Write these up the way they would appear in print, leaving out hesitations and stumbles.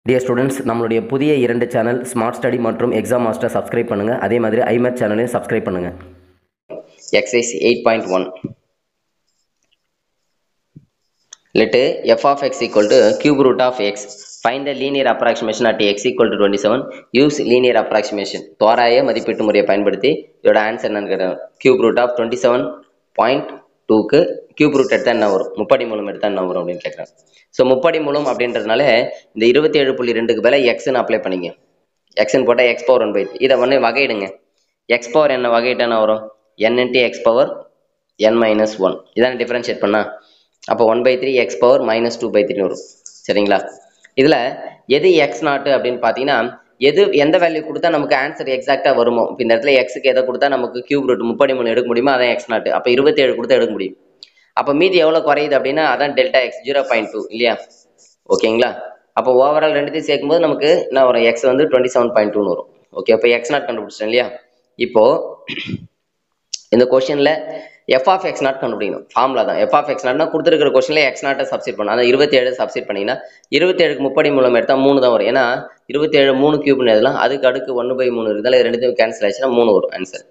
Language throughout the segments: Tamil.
டியர் ஸ்டூடெண்ட்ஸ், நம்மளுடைய புதிய 2 சேனல் ஸ்மார்ட் ஸ்டடி மற்றும் எக்ஸாம் மாஸ்டர் சப்ஸ்கிரைப் பண்ணுங்கள். அதே மாதிரி ஐமேத் சேனலையும் சப்ஸ்கிரைப் பண்ணுங்கள். Exercise 8.1. Let f of x equal to cube root of x. Find the linear approximation at x equal to 27. Use linear approximation. தோராய மதிப்பீட்டு முறையை பயன்படுத்தி இதோட ஆன்சர் என்னன்னு கேட்டாங்க. கியூப் ரூட் ஆஃப் 27.2க்கு கியூப் ரூட் எடுத்தால் என்ன வரும், முப்படி மூலம் எடுத்தால் என்ன வரும் அப்படின்னு கேட்குறாங்க. ஸோ முப்படி மூலம் அப்படின்றதுனால இந்த 27.2க்கு மேலே எக்ஸ்ன்னு அப்ளை பண்ணிங்க. எக்ஸ்ன்னு போட்டால் எக்ஸ் பவர் 1/3. இதை ஒன்று வகையிடுங்க. எக்ஸ் பவர் என்ன வகையிட்டா என்ன வரும், n into X power n-1. இதான் டிஃபரன்ஷியேட் பண்ணா அப்போ 1/3 எக்ஸ் பவர் -2/3 வரும். சரிங்களா? இதில் எது எக்ஸ் நாட்டு அப்படின்னு பார்த்தீங்கன்னா, எந்த வேல்யூ கொடுத்தா நமக்கு ஆன்சர் எக்ஸாக்டாக வருமோ, இப்போ இந்த இடத்துல எக்ஸுக்கு எதை கொடுத்தா நமக்கு கியூப் ரூட் 33 எடுக்க முடியுமோ அதான் எக்ஸ் நாட்டு. அப்போ 27 கொடுத்தா எடுக்க முடியும். அப்போ மீதி எவ்வளோ குறையுது அப்படின்னா அதான் டெல்டா எக்ஸ் 0.2 இல்லையா? ஓகேங்களா? அப்போ ஓவரால் ரெண்டுத்தையும் சேர்க்கும்போது நமக்கு என்ன வரும், எக்ஸ் வந்து 27.2ன்னு வரும். ஓகே, அப்போ எக்ஸ் நாட் கண்டுபிடிச்சிட்டேன் இல்லையா? இப்போ இந்த கொஸ்டின்ல எஃப் ஆஃப் எக்ஸ் நாட் கண்டுபிடிக்கணும். ஃபார்முலா தான் எஃப் ஆஃப் எக்ஸ் நாட்னா கொடுத்துருக்கிற கொஸ்டின்ல எக்ஸ் நாட்டை சப்ஸ்டிட் பண்ணணும். அதான் 27 சப்ஸ்டிட் பண்ணிங்கன்னா 27க்கு முப்படி மூலம் எடுத்தால் 3 தான் வரும். ஏன்னா 27 3 கியூப்னு எழுதலாம். அதுக்கு அடுக்கு 1/3 இருக்குதால ரெண்டுத்தையும் கேன்சல் ஆச்சுன்னா 3 வரும் ஆன்சர்.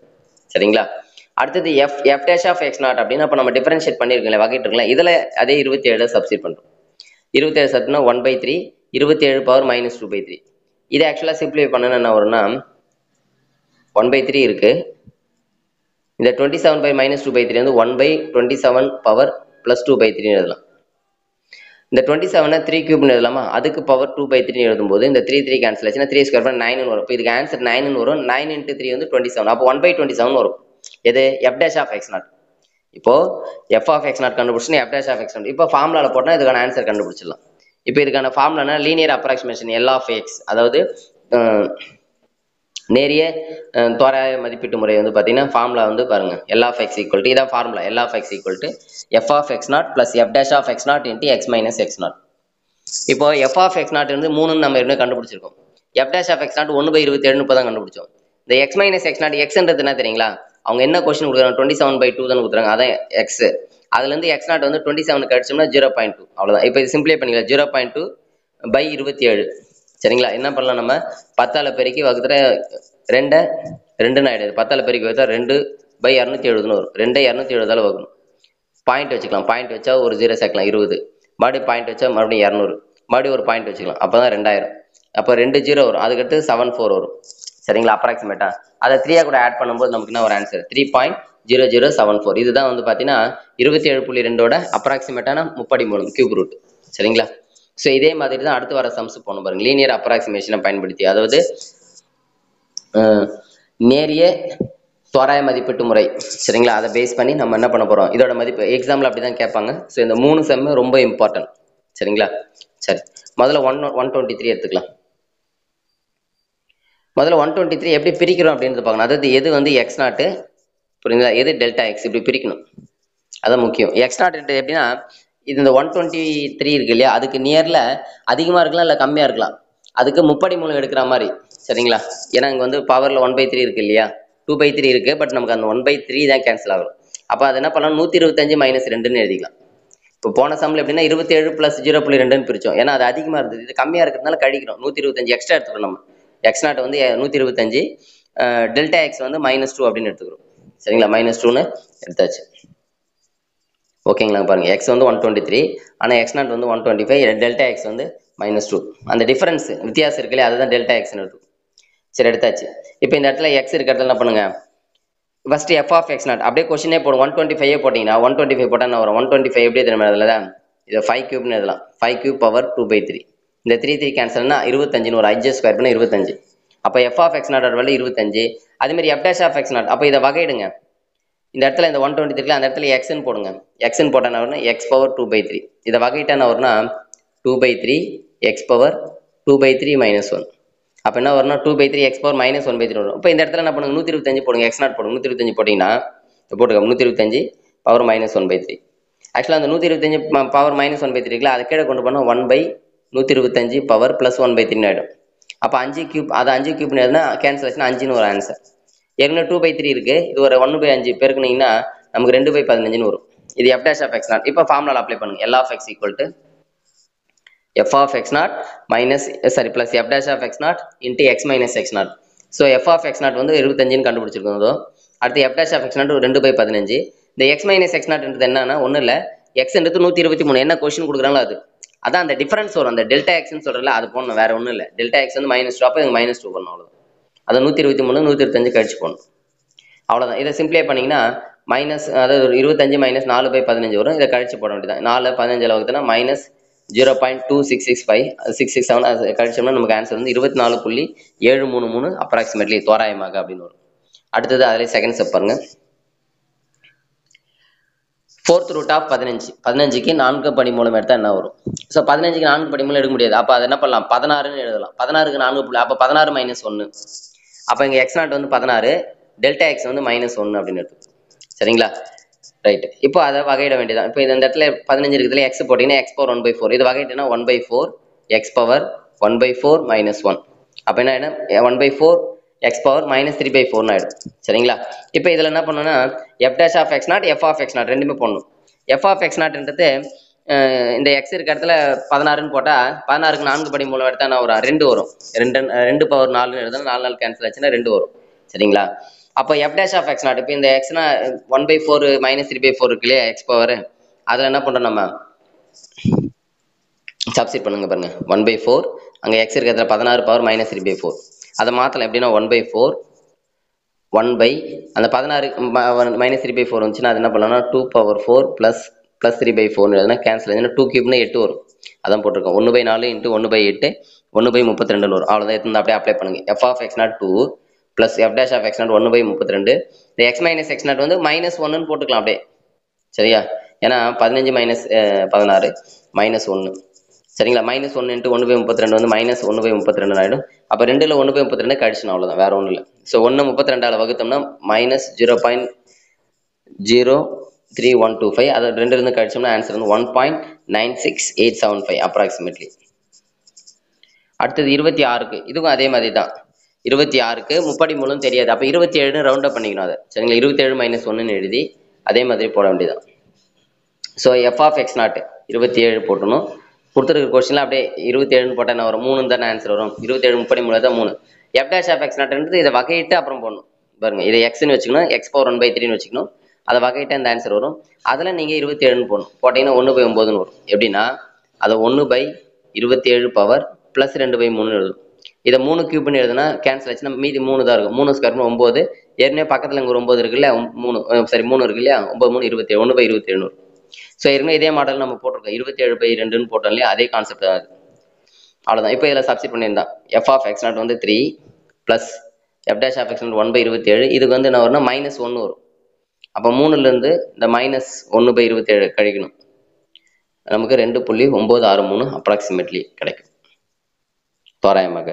சரிங்களா? அடுத்தது f dash of x naught அப்படின்னா அப்போ நம்ம டிஃபரன்ஷியேட் பண்ணியிருக்கோம்ல, வகைட்டு இருக்கலாம். இதில் அதே 27 சப்ஸ்டிட் பண்ணுறோம். 27 சப்ஸ்டிட்னா 1/3 27 பவர் -2/3. இதை ஆக்சுவலாக சிம்பிளிஃபை பண்ணணும் என்ன வரும்னா 1/3 இருக்கு. இந்த 27/-2/3 வந்து 1/27 பவர் +2/3 எழுதலாம். இந்த 27 3 கியூப்னு எழுதலாமா, அதுக்கு பவர் 2/3 எழுதும்போது இந்த 3 கேன்சல் ஆச்சுன்னா 3 ஸ்கொயர் பண்ண 9 வரும். இப்போ இதுக்கு ஆன்சர் 9 வரும். 9 × 3 வந்து 27. அப்போ 1/27 வரும். எது f dash of x naught. இப்போ எஃப் ஆஃப் எக்ஸ் நாட் கண்டுபிடிச்சுன்னா f dash of x naught இப்போ ஃபார்முலாவில் போட்டால் இதுக்கான ஆன்சர் கண்டுபிடிச்சிடலாம். இப்போ இதுக்கான ஃபார்முலானா linear approximation L of x, அதாவது நேரிய தோராய மதிப்பீட்டு முறை வந்து பார்த்தீங்கன்னா ஃபார்முலா வந்து பாருங்க, L of x equal to இதான் formula, L of x equal to f of x naught plus f dash of x naught into x minus x naught. இப்போ எஃப் ஆஃப் எக்ஸ் நாட் இருந்து 3 நம்ம என்ன கண்டுபிடிச்சிருக்கோம். F dash of x naught 1/27 இப்போ தான் கண்டுபிடிச்சோம். இந்த எக்ஸ் மைனஸ் எக்ஸ் நாட் எக்ஸ்ன்றது என்ன தெரியுங்களா, அவங்க என்ன கொஸ்டின் கொடுக்குறாங்க 27/2 தான் கொடுக்குறாங்க, அதான் எக்ஸ். அதுலேருந்து எக்ஸ் நாட் வந்து 27 கழிச்சோம்னா 0.2 அவ்வளோதான். இப்போ இது சிம்பிளை பண்ணிக்கலாம். 0.2/27. சரிங்களா? என்ன பண்ணலாம், நம்ம 10ஆல் பெருக்கி வகுத்துற 2 ஆகிடுது. 10ஆல் பெருக்கி வகுத்தா 2/270 வரும். 2/270 வகுக்கணும். பாயிண்ட் வச்சுக்கலாம். பாயிண்ட் வச்சா ஒரு 0 சேர்க்கலாம் 20. மறுபடியும் பாயிண்ட் வச்சா மறுபடியும் 200. மறுபடியும் ஒரு பாயிண்ட் வச்சுக்கலாம். அப்போ தான் 2000. அப்போ 2 0 வரும். அதுக்கடுத்து 74 வரும். சரிங்களா? அப்ராக்சிமேட்டா அதை 3 கூட ஆட் பண்ணும்போது நமக்கு என்ன ஒரு ஆன்சர் 3.0074. இதுதான் வந்து பார்த்தீங்கன்னா 27.2ஓட அப்ராக்சிமேட்டான முப்படி மூலம் கியூப் ரூட். சரிங்களா? ஸோ இதே மாதிரி தான் அடுத்து வர சம்ஸ் போகணும் பாருங்க, லீனியர் அப்ராக்சிமேஷனை பயன்படுத்தி, அதாவது நேரிய தோராய மதிப்பீட்டு முறை. சரிங்களா? அதை பேஸ் பண்ணி நம்ம என்ன பண்ண போகிறோம், இதோட மதிப்பு எக்ஸாம்பிள் அப்படி தான் கேட்பாங்க. ஸோ இந்த 3 செம்மு ரொம்ப இம்பார்ட்டன்ட். சரிங்களா? சரி, முதல்ல 123 எடுத்துக்கலாம். முதல்ல 123 எப்படி பிரிக்கிறோம் அப்படின்றது பார்க்கணும். அதாவது எது வந்து எக்ஸ் நாட்டு, புரியுங்களா, எது டெல்டா எக்ஸ், இப்படி பிரிக்கணும். அதான் முக்கியம். எக்ஸ் நாட் எப்படின்னா இது இந்த 123 இருக்கு இல்லையா, அதுக்கு நியரில் அதிகமாக இருக்கலாம் இல்லை கம்மியாக இருக்கலாம். அதுக்கு முப்படி மூலம் எடுக்கிற மாதிரி. சரிங்களா? ஏன்னா இங்கே வந்து பவரில் 1/3 இருக்கு இல்லையா, 2/3 இருக்கு. பட் நமக்கு அந்த 1/3 தான் கேன்சல் ஆகும். அப்போ அது என்ன பண்ணலாம், 125 - 2ன்னு எழுதிக்கலாம். இப்போ போன சம்மில் எப்படின்னா 27 + 0.2ன்னு பிரித்தோம். ஏன்னா அது அதிகமாக இருந்தது, இது கம்மியாக இருக்கிறதுனால கழிக்கிறோம். 125 எக்ஸ்ட்ரா எடுத்துக்கிறோம். நம்ம எக்ஸ் நாட் வந்து 125, டெல்டா எக்ஸ் வந்து -2 அப்படின்னு எடுத்துக்கிறோம். சரிங்களா? -2ன்னு எடுத்தாச்சு. ஓகேங்களா? பாருங்க, எக்ஸ் வந்து 123, ஆனால் எக்ஸ் நாட் வந்து 125, டெல்டா எக்ஸ் வந்து -2. அந்த டிஃபரன்ஸ் வித்தியாசம் இருக்குல்லையே, அதுதான் டெல்டா எக்ஸ்னு இருக்கும். சரி, எடுத்தாச்சு. இப்போ இந்த இடத்துல எக்ஸ் இருக்கிறதுல என்ன பண்ணுங்க, first f of x naught அப்படியே கொஸ்டினே போடும். 125 போட்டிங்கன்னா 125 போட்டால் என்ன வரும், 125 எப்படி தெரியுமா அதில் தான், இதை 5 கியூப்னு எழுதலாம். 5 கியூப் பவர் 2/3. இந்த 3 கேன்சல்னா 25ன்னு ஒரு 5 ஸ்கொயர் பண்ண 25. அப்போ எஃப் ஆஃப் எக்ஸ் நாட் வேலை 25. அதேமாதிரி f dash of x naught, அப்போ இதை வகையிடுங்க. இந்த இடத்துல இந்த 123 அந்த இடத்துல எக்ஸ்ன்னு போடுங்க. எக்ஸ்ன்னு போட்டால் என்ன வரும்னா எக்ஸ் பவர் 2/3. இதை வகையிட்டா என்ன வரும்னா 2/3 எக்ஸ் பவர் 2/3 -1. அப்போ என்ன வரும்னா 2/3 எக்ஸ் பவர் -1/3 வரும். இப்போ இந்த இடத்துல என்ன பண்ணுங்க, 125 போடுங்க. எக்ஸ் நாட் போடுங்க. 125 போட்டிங்கன்னா போட்டுக்க 125 பவர் -1/3. ஆக்சுவலாக அந்த 125 பவர் -1/3 இருக்குல்ல, அதை கீழே கொண்டு போனால் 1/125 பவர் +1/3 ஆகிடும். அப்போ 5 கியூப், அதை 5 கியூப்னு எழுதுனா கேன்சல் ஆச்சுன்னா 5ன்னு ஒரு ஆன்சர். ஏற்கனவே 2/3 இருக்கு, இது ஒரு 1/5 பெருக்குனீங்கன்னா நமக்கு 2/15ன்னு வரும். இது f dash of x naught. இப்போ ஃபார்முலா அப்ளை பண்ணுங்க. L of x equal to f of x naught minus sorry plus f dash of x naught into x minus x naught. So f of x naught வந்து 25ன்னு கண்டுபிடிச்சிருக்கோம். அடுத்து f dash of x naught 2/15. இந்த எக்ஸ் மைனஸ் எக்ஸ் நாட்ன்றது என்னன்னா ஒன்றும் இல்லை, எக்ஸ்ன்றது 123 என்ன கொஸ்டின் கொடுக்குறாங்களோ அது அதான் அந்த டிஃபரன்ஸ் வரும். அந்த டெல்டா எக்ஸ்ன்னு சொல்றல அது போடணும், வேற ஒன்றும் இல்லை. டெல்டா எக்ஸ் வந்து -2 அப்போ இது -2 பண்ணணும், அவ்வளோதான். அதை 123 125 கழிச்சு போடணும், அவ்வளோதான். இதை சிம்பிளை பண்ணிங்கன்னா அதாவது 25 - 4/15 வரும். இதை கழிச்சு போட வேண்டியதான். 4 15 வகுத்துனா -0.2665 667 அது கழிச்சோம்னா நமக்கு ஆன்சர் வந்து 24.733 அப்ராக்சிமேட்லி தோராயமாக அப்படின்னு வரும். அடுத்தது அதில் செகண்ட் ஸ்டெப் பாருங்க. 4th ரூட் ஆஃப் 15க்கு 4 படி மூலம் எடுத்தா என்ன வரும்? ஸோ 15க்கு 4 படி மூலம் எடுக்க முடியாது. அப்போ அதை என்ன பண்ணலாம், 16ன்னு எழுதலாம். 16க்கு 4 அப்போ 16 - 1. அப்போ இங்கே எக்ஸ் நாட் வந்து 16, டெல்டா எக்ஸ் வந்து -1 அப்படின்னு எடுத்து, சரிங்களா? ரைட். இப்போ அதை வகையிட வேண்டியதான். இப்போ இந்த இடத்துல 15 இருக்குதுல, எக்ஸ் போட்டிங்கன்னா எக்ஸ் பவர் 1/4. இது வகையிட்டனா 1/4 எக்ஸ் பவர் 1/4 -1. அப்போ என்ன ஆயிடும், 1/4 எக்ஸ் பவர் -3/4 ஆயிடும், சரிங்களா? இப்போ இதில் என்ன பண்ணணும்னா f dash of x naught f of x naught ரெண்டுமே போடணும். எஃப் ஆஃப் எக்ஸ் நாட்ன்றது இந்த எக்ஸ் இருக்க இடத்துல 16ன்னு போட்டால் 16க்கு 4 படி மூலம் எடுத்தா என்ன வரும், 2 வரும். 2 பவர் 4ன்னு எழுதுனா 4 4 கேன்சல் ஆச்சுன்னா 2 வரும், சரிங்களா? அப்போ f dash of x naught இப்போ இந்த எக்ஸ்னா 1/4 -3/4 இருக்கு இல்லையா எக்ஸ் பவர், அதில் என்ன பண்ணுறோம் நம்ம சப்ஸ்டிட் பண்ணுங்க பாருங்க. 1/4 அங்கே எக்ஸ் இருக்கிறதுல 16 பவர் -3/4 அதை மாற்றலாம். எப்படின்னா 1/4 1 அந்த 16 -3/4 வந்துச்சுன்னா அது என்ன பண்ணலாம்னா 2/4 + 3/4 எழுதுனா கேன்சல் ஆச்சுன்னா 2 கியூப்னா 8 வரும். அதான் போட்டிருக்கோம். 1/4 × 1/8 1/32 வரும். அவ்வளோதான். எடுத்து அப்படியே அப்ளை பண்ணுங்க. F of x naught 2 plus f dash of x naught 1/32. இந்த எக்ஸ் மைனஸ் எக்ஸ் நாட் வந்து -1ன்னு போட்டுக்கலாம் அப்படியே, சரியா? ஏன்னா 15 - 16 -1, சரிங்களா? -1 × 1/32 வந்து -1/32 ஆகிடும். அப்போ 2ல் 1/32 கழிச்சுனா அவ்வளோதான், வேற ஒன்றும் இல்லை. ஸோ 1 32ஆல் வகுத்தோம்னா -0.03125. அதை 2லேருந்து கழிச்சோம்னா ஆன்சர் வந்து 1.96875 அப்ராக்சிமேட்லி. அடுத்தது 26க்கு இதுவும் அதே மாதிரி தான். 26க்கு முப்படி மூலம் தெரியாது. அப்போ 27 ரவுண்ட் அப் பண்ணிக்கணும் அதை, சரிங்களா? 27 - 1ன்னு எழுதி அதே மாதிரி போட வேண்டியதான். So f of x naught 27 போட்டணும். கொடுத்துருக்க கொஸ்டின்ல அப்படியே 27ன்னு போட்டால் என்ன வரும், 3 தானே ஆன்சர் வரும். 27 முப்படி மூலம் தான் 3. எஃப் டேஷ் ஆஃப் எக்ஸ் நாட்ன்றது இதை வகையிட்டு அப்புறம் போடணும் பாருங்க. இதை எக்ஸ்ன்னு வச்சுக்கணும், எக்ஸ் பவர் 1/3ன்னு வச்சுக்கணும். அதை வகையிட்டு அந்த ஆன்சர் வரும். அதில் நீங்கள் 27ன்னு போடணும். போட்டிங்கன்னா 1/9ன்னு வரும். எப்படின்னா அதை 1/27 பவர் + 2/3 எழுதும். இதை 3 கியூப்னு எழுதுனா கேன்சல் ஆச்சுன்னா மீதி 3 தான் இருக்கும். 3 ஸ்கொயர் 9. ஏற்கனவே பக்கத்தில் இங்கே ஒரு 9 இருக்கு இல்லையா, 3 இருக்கு இல்லையா, 9 3 27 1/27 வரும். ஸோ ஏற்கனவே இதே மாடல் நம்ம போட்டிருக்கோம். 27/2ன்னு போட்டோம் இல்லையா, அதே கான்செப்ட் தான் அது. அவ்வளோதான். இப்போ இதில் சப்ஸ்டிட் பண்ணியிருந்தான். எஃப் ஆஃப் எக்ஸ் நாட் வந்து 3 plus f dash of x naught 1/27. இதுக்கு வந்து என்ன வரும்னா -1 வரும். அப்போ 3லேருந்து இந்த -1/27 கழிக்கணும். நமக்கு 2.963 அப்ராக்சிமேட்லி கிடைக்கும் தோராயமாக.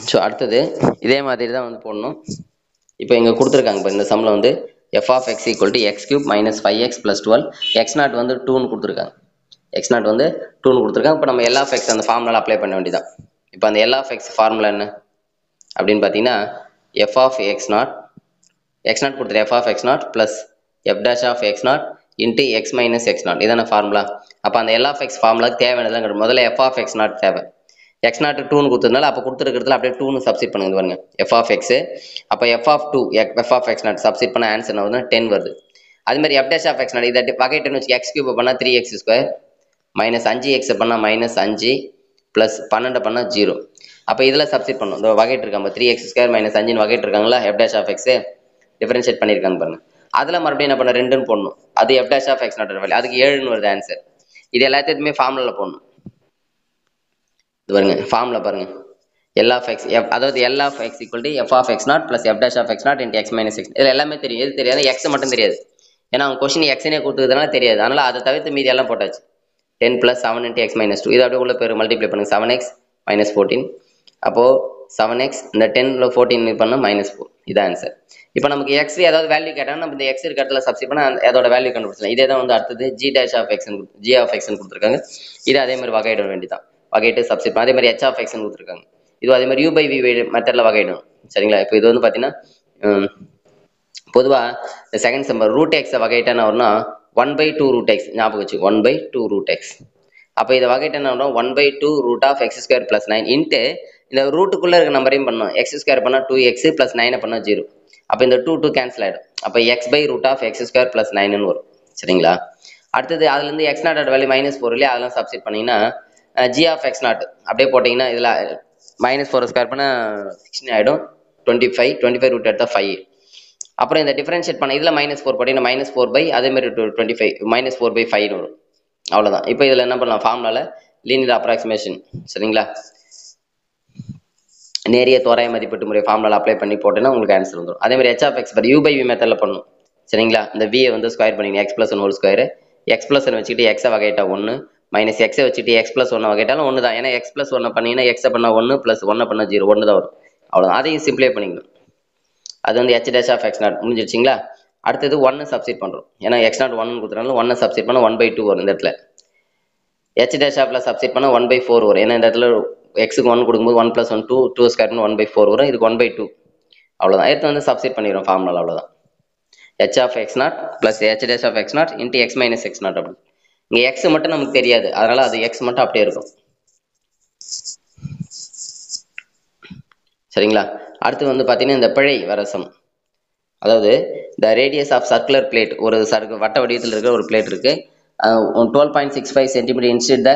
ஸோ அடுத்தது இதே மாதிரி தான் வந்து போடணும். இப்போ இங்கே கொடுத்துருக்காங்க இப்போ இந்த சம்மில் வந்து f of x equal to x³ - 5x + 12. X naught வந்து 2ன்னு கொடுத்துருக்காங்க. எக்ஸ் நாட் வந்து 2ன்னு கொடுத்துருக்காங்க. இப்போ நம்ம எல் ஆஃப் எக்ஸ் அந்த ஃபார்முலா அப்ளை பண்ண வேண்டியதான். இப்போ அந்த எல் ஆஃப் எக்ஸ் ஃபார்முலா என்ன அப்படின்னு பார்த்தீங்கன்னா எஃப் ஆஃப் எக்ஸ் நாட் கொடுத்துரு f of x naught plus f dash of x naught into x minus x naught. இதான ஃபார்முலா. அப்போ அந்த எல் ஆஃப் எக்ஸ் ஃபார்முலாக்கு தேவையானதான் கிடைக்கும். முதல்ல எஃப் ஆஃப் எக்ஸ் நாட் தேவை. எக்ஸ் நாட் 2ன்னு கொடுத்ததுனால அப்போ கொடுத்துருக்கிறதுல அப்படியே 2ன்னு சப்ஸ்டிட் பண்ணுங்க பாருங்க. எஃப் ஆஃப் எக்ஸ் அப்போ f of 2 f of x naught substitute பண்ண ஆன்சர் என்ன வருதுன்னா 10 வருது. அது மாதிரி f dash of x naught இதை வகைட்டன்னு வச்சு x³ பண்ணால் 3x² -5x பண்ணால் -5 ப்ளஸ் 12 பண்ணால் 0. அப்போ இதில் சப்ஸ்டிட் பண்ணணும். இந்த வகைட்டு இருக்காங்க 3x² -5ன்னு வகைட்டு இருக்காங்களா, f dash of x differentiate பண்ணியிருக்காங்க பாருங்க. அதில் மறுபடியும் என்ன பண்ண 2ன்னு போடணும். அது f dash of x naught value, அதுக்கு 7ன்னு வருது ஆன்சர். இது எல்லாத்தையுமே ஃபார்முலாவில் போடணும். இது பாருங்க ஃபார்முலா பாருங்க. எல் ஆஃப் எக்ஸ் அதாவது l of x equal to f of x naught plus f dash of x naught into x minus x. இதில் எல்லாமே தெரியும். எது தெரியாது, எக்ஸ் மட்டும் தெரியாது. ஏன்னா அவங்க கொஸ்டின் எக்ஸ்னே கொடுத்துக்கிறதுனால தெரியாது. அதனால அதை தவிர்த்து மீதி எல்லாம் போட்டாச்சு. 10 + 7 × x - 2 இது அப்படியே உள்ள பேர் மல்டிப்ளை பண்ணுங்க. 7x - 14. அப்போது 7x இந்த 10ல் 14 பண்ணால் -4. இதான் ஆன்சர். இப்போ நமக்கு எக்ஸ் ஏதாவது வேல்யூ கேட்டால் நம்ம இந்த எக்ஸ் இருக்க இடத்துல சப்ஸ்டிட் பண்ணால் அதோட வேல்யூ கண்டுபிடிச்சலாம். இதே தான் வந்து அடுத்தது ஜி ஆஃப் எக்ஸ்ன்னு கொடுத்துருக்காங்க. இது அதே மாதிரி வகையிட வேண்டியதான். வகையிட்டு சப்ஸ்டிட் பண்ண அதே மாதிரி h ஆஃப் எக்ஸ்ன்னு கொடுத்துருக்காங்க. இது அதே மாதிரி u/v மெத்தடில் வகையிடும், சரிங்களா? இப்போ இது வந்து பார்த்தீங்கன்னா பொதுவாக இந்த செகண்ட் சம்பர் ரூட் எக்ஸை வகையிட்டா என்ன வரும்னா 1/2 ரூட் எக்ஸ் ஞாபகம் வச்சு 1/2 ரூட் எக்ஸ். அப்போ இதை வகைட்டு என்ன பண்ணுறோம் 1/2 root of x square plus 9 into இந்த ரூட்டுக்குள்ளே இருக்க நம்பரையும் பண்ணோம். எக்ஸ் ஸ்கொயர் பண்ணால் 2x ப்ளஸ் 9 பண்ணால் 0. அப்போ இந்த 2 கேன்சல் ஆகிடும். அப்போ x/ரூட் ஆஃப் எக்ஸ் ஸ்கொயர் ப்ளஸ் 9ன்னு வரும். சரிங்களா? அடுத்தது அதுலேருந்து x0 வேல்யூ -4 இல்லையா, அதெல்லாம் சப்ஸ்டிட் பண்ணிங்கன்னா g ஆஃப் x0 அப்படியே போட்டிங்கன்னா இதில் -4 ஸ்கொயர் பண்ணால் 16 ஆகிடும். 25 ரூட் எடுத்தால் 5. அப்புறம் இந்த டிஃபரன்ஷியேட் பண்ண இதில் -4 போட்டிங்கன்னா -4 அதேமாதிரி 25 -4/5 வரும். அவ்வளோதான். இப்போ இதில் என்ன பண்ணலாம், ஃபார்முலாவில் லீனியர் அப்ராக்சிமேஷன், சரிங்களா, நேரிய தோராய மதிப்பீட்டு முறை ஃபார்முலா அப்ளை பண்ணி போட்டேன்னா உங்களுக்கு ஆன்சர் வந்துடும். அதே மாதிரி h(x) u/v மெத்தடில் பண்ணணும். சரிங்களா? இந்த v வந்து ஸ்கொயர் பண்ணிங்க x + 1 ஹோல் ஸ்கொயர். x + 1 வச்சுக்கிட்டு x வகையிட்டா 1 மைனஸ் x வச்சுட்டு x + 1 வகையிட்டாலும் 1 தான். ஏன்னா x + 1 பண்ணீங்கன்னா x பண்ணால் 1 + 1 பண்ணால் 0, 1 தான் வரும். அவ்வளோதான். அதையும் சிம்பிளை பண்ணிக்கணும். அது வந்து h'(x0) முடிஞ்சிருச்சிங்களா? அடுத்தது 1 சப்ஸ்டிட் பண்ணுறோம். ஏன்னா x0 1 கொடுத்துறாங்க, 1 சப்ஸ்டிட் பண்ணால் 1/2 வரும். இந்த இடத்துல h' சப்ஸ்டிட் பண்ணால் 1/4 வரும். ஏன்னா இந்த இடத்துல எக்ஸுக்கு 1 கொடுக்கும்போது 1 + 1 2, 2 ஸ்கொயர் பண்ணால் 1/4 வரும். இதுக்கு 1/2. அவ்வளோதான். எடுத்து வந்து சப்ஸ்டிட் பண்ணிடுறோம் ஃபார்முலா. அவ்வளோதான். h(x0) + h'(x0) into x - x0 அப்படி. இங்கே x மட்டும் நமக்கு தெரியாது, அதனால அது x மட்டும் அப்படியே இருக்கும். சரிங்களா? அடுத்து வந்து பார்த்தீங்கன்னா இந்த பிழை வரசம், அதாவது the radius of circular plate, ஒரு வட்ட வடிவத்தில் இருக்கிற ஒரு பிளேட் இருக்கு. 12.65 centimetre instead the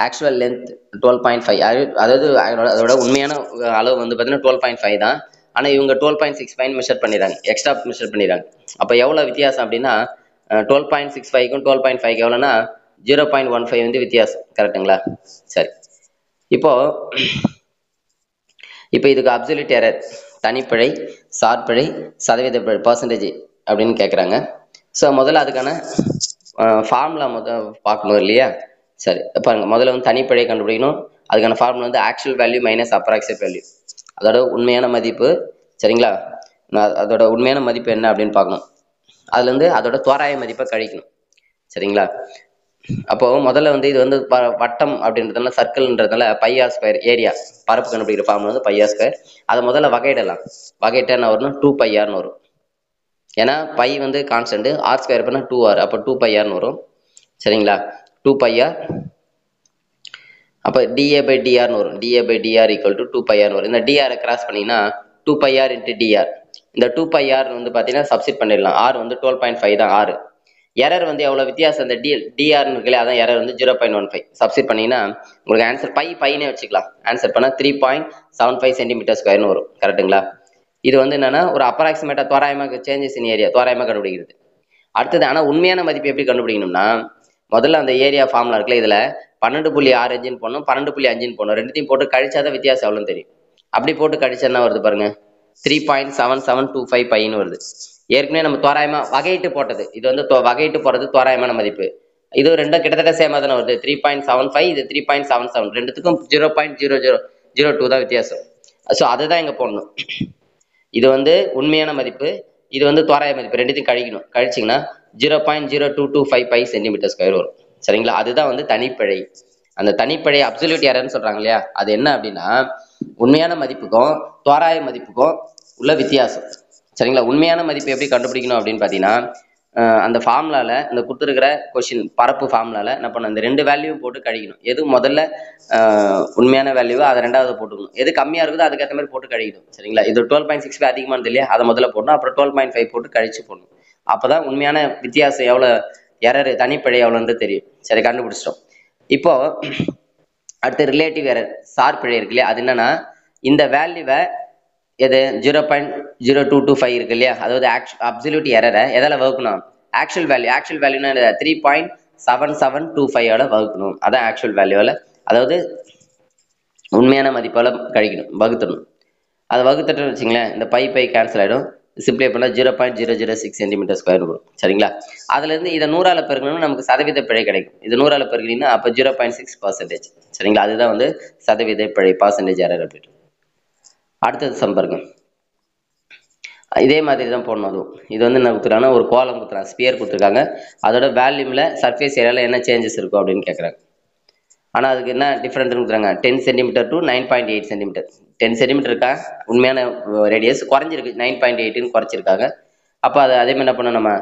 actual length 12.5. அதாவது அதோட உண்மையான அளவு வந்து பார்த்தீங்கன்னா 12.5 தான். ஆனால் இவங்க 12.65 மெஷர் பண்ணிடுறாங்க, எக்ஸ்ட்ரா மெஷர் பண்ணிடுறாங்க. அப்போ எவ்வளோ வித்தியாசம் அப்படின்னா 12.65க்கும் 12.5க்கு எவ்வளோன்னா 0.15 வந்து வித்தியாசம். கரெக்டுங்களா? சரி. இப்போ இதுக்கு அப்சல்யூட் எரர், தனிப்பிழை, சார்பிழை, சதவீத பிழை, பர்சன்டேஜ் அப்படின்னு கேட்குறாங்க. ஸோ முதல்ல அதுக்கான ஃபார்முலா பார்க்கணும் இல்லையா? சரி பாருங்க. முதல்ல வந்து தனிப்பிழை கண்டுபிடிக்கணும். அதுக்கான ஃபார்முலா வந்து actual value minus approximate value, அதோட உண்மையான மதிப்பு. சரிங்களா? அதோட உண்மையான மதிப்பு என்ன அப்படின்னு பார்க்கணும். அதுலேருந்து அதோட தோராய மதிப்பை கழிக்கணும். சரிங்களா? அப்போ முதல்ல வந்து இது வந்து வட்டம் அப்படின்றதுனால, சர்க்கிள்ன்றதுனால πr² ஏரியா பரப்பு கண்டுபிடிக்கிற ஃபார்முலா வந்து πr². அதை முதல்ல வகையிடலாம். வகையிட்டா என்ன வரும்னா 2πrன்னு வரும். ஏன்னா பை வந்து கான்ஸ்டன்ட், r² பண்ணால் 2r, அப்போ 2πrன்னு வரும். சரிங்களா? 2πr. அப்போ dA/drன்னு வரும். dA/dr = 2πrன்னு வரும். இந்த dr கிராஸ் பண்ணிங்கன்னா 2πr × dr. இந்த 2πr வந்து பார்த்தீங்கன்னா சப்ஸ்டிட் பண்ணிடலாம். r வந்து 12.5 தான் r. எரர் வந்து எவ்வளோ வித்தியாசம், இந்த டிஆர்னு இருக்குல்ல, அதான் எரர் வந்து 0.15. சப்ஸ்டிட் பண்ணிங்கன்னா உங்களுக்கு ஆன்சர் பைனே வச்சுக்கலாம். ஆன்சர் பண்ணால் 3.75 சென்டிமீட்டர்² வரும். கரெக்டுங்களா? இது வந்து என்னன்னா ஒரு அப்ராக்சிமேட்டாக தோராயமாக சேஞ்சஸ் இன் ஏரியா தோராயமாக கண்டுபிடிக்கிறது. அடுத்தது ஆனால் உண்மையான மதிப்பு எப்படி கண்டுபிடிக்கணும்னா, முதல்ல அந்த ஏரியா ஃபார்முலா இருக்குல்ல, இதில் 12.65 போடணும், 12.5 போடணும். ரெண்டுத்தையும் போட்டு கழிச்சாதான் வித்தியாசம் எவ்வளோன்னு தெரியும். அப்படி போட்டு கழிச்சா என்ன வருது பாருங்க, 3.7725 பைன்னு வருது. ஏற்கனவே நம்ம தோராயமா வகையிட்டு போட்டது, இது வந்து வகையிட்டு போறது தோராயமான மதிப்பு. இது ரெண்டும் கிட்டத்தட்ட சேமா தானே வருது. 3.75, இது 3.77. ரெண்டுத்துக்கும் 0.0002 தான் வித்தியாசம். ஸோ அதுதான் இங்க போடணும். இது வந்து உண்மையான மதிப்பு, இது வந்து தோராய மதிப்பு. ரெண்டுத்தையும் கழிக்கணும். கழிச்சிங்கன்னா 0.0225 சென்டிமீட்டர்² வரும். சரிங்களா? அதுதான் வந்து தனிப்பிழை. அந்த தனிப்பிழை அப்சல்யூட் எரர்னு சொல்றாங்க இல்லையா, அது என்ன அப்படின்னா உண்மையான மதிப்புக்கும் தோராய மதிப்புக்கும் உள்ள வித்தியாசம். சரிங்களா? உண்மையான மதிப்பு எப்படி கண்டுபிடிக்கணும் அப்படின்னு பார்த்தீங்கன்னா, அந்த ஃபார்முலாவில் இந்த கொடுத்துருக்கிற கொஷின் பரப்பு ஃபார்முலாவில் என்ன பண்ணணும், இந்த ரெண்டு வேல்யூவும் போட்டு கழிக்கணும். எது முதல்ல உண்மையான வேல்யூவோ அதை ரெண்டாவது போட்டுக்கணும். எது கம்மியாக இருக்குதோ அதுக்கேற்ற மாதிரி போட்டு கழிக்கணும். சரிங்களா? இது 12.65 அதிகமானது இல்லையா, அதை முதல்ல போடணும். அப்புறம் 12.5 போட்டு கழிச்சு போடணும். அப்போ தான் உண்மையான வித்தியாசம் எவ்வளோ, எரர் தனிப்பிழை எவ்வளோன்றது தெரியும். சரி, கண்டுபிடிச்சிட்டோம். இப்போ அடுத்து ரிலேட்டிவ் எரர், சார்பிழை இருக்கு இல்லையா, அது என்னன்னா இந்த வேல்யூவை எது 0.0225 இருக்கு இல்லையா, அதாவது அப்சல்யூட் எரரை எதால வகுக்கணும், ஆக்சுவல் வேல்யூனா 3.7725 வகுக்கணும். அதான் ஆக்சுவல் வேல்யூவில், அதாவது உண்மையான மதிப்பால் கழிக்கணும், வகுத்தணும். அதை வகுத்துட்டோம்னு வச்சுங்களேன், இந்த பை கேன்சல் ஆகிடும். சிம்பிளை பண்ணால் 0.006 சென்டிமீட்டர்² வரும். சரிங்களா? அதுலேருந்து இதை 100ஆல் பெருக்கணும்னா நமக்கு சதவீத பிழை கிடைக்கும். இது 100ஆல் பெருக்கினீங்கன்னா அப்போ 0.6%. சரிங்களா? அதுதான் வந்து சதவீத பிழை, பர்சன்டேஜ் எரர் அப்படின்னு. அடுத்தது சம்பருங்க, இதே மாதிரி தான் போடணும். அதுவும் இது வந்து என்ன கொடுத்துருக்காங்கன்னா ஒரு கோலம் கொடுத்துருக்காங்க, ஸ்பியர் கொடுத்துருக்காங்க. அதோட வேல்யூமில் சர்ஃபேஸ் ஏரியாவில் என்ன சேஞ்சஸ் இருக்கும் அப்படின்னு கேட்குறாங்க. ஆனால் அதுக்கு என்ன டிஃப்ரெண்ட் கொடுத்துறாங்க, 10 சென்டிமீட்டர் டு 9.8 சென்டிமீட்டர். 10 சென்டிமீட்டர் இருக்கா உண்மையான ரேடியஸ், குறைஞ்சிருக்கு 9.8ன்னு குறைச்சிருக்காங்க. அப்போ அது அதே மாதிரி என்ன பண்ணணும், நம்ம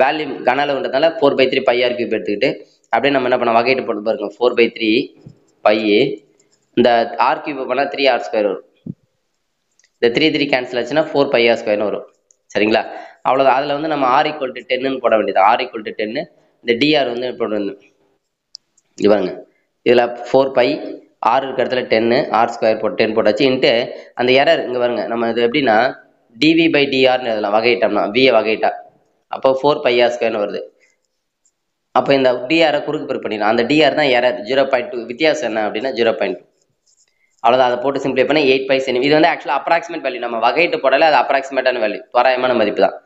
வேல்யூ கன அளவுன்றதுனால 4/3 பை ஆர் கியூப் எடுத்துக்கிட்டு அப்படியே நம்ம என்ன பண்ண வகையிட்டு போட்டு பாருங்க 4/3 பை இந்த ஆர் கியூப் பண்ணால் 3r² வரும். இந்த 3 கேன்சல் ஆச்சுன்னா 4 பை ஆர் ஸ்கொயர்னு வரும். சரிங்களா? அவ்வளோதான். அதில் வந்து நம்ம ஆர் ஈக்குவல் டு 10ன்னு போட வேண்டியது. ஆர் ஈக்குவல் டு 10 இந்த டிஆர் வந்து போடணும். இது பாருங்க இதில் 4 பை ஆர் இருக்கிற இடத்துல 10 ஆர் ஸ்கொயர் போட்டு 10 போட்டாச்சு இன்ட்டு அந்த எரர் இங்கே பாருங்க நம்ம இது எப்படின்னா டிவி பை டிஆர்னு எழுதலாம் வகையிட்டோம்னா விஏ வகையிட்டா அப்போ 4 பை ஆர் ஸ்கொயர்னு வருது. அப்போ இந்த டிஆரை குறுக்கு பெருக்கு பண்ணிடலாம். அந்த டிஆர் தான் எரர் 0.2 வித்தியாசம் என்ன அப்படின்னா 0.2 அவ்வளோதான். அதை போட்டு சிம்பிளை பண்ணி 8 பை சென்டி. இது வந்து ஆக்சுவலாக அப்ராக்சிமேட் வேல்யூ நம்ம வகையிட்டு போடல அது அப்ராக்சிமேட்டான வேல்யூ தோராயமான மதிப்பு தான்.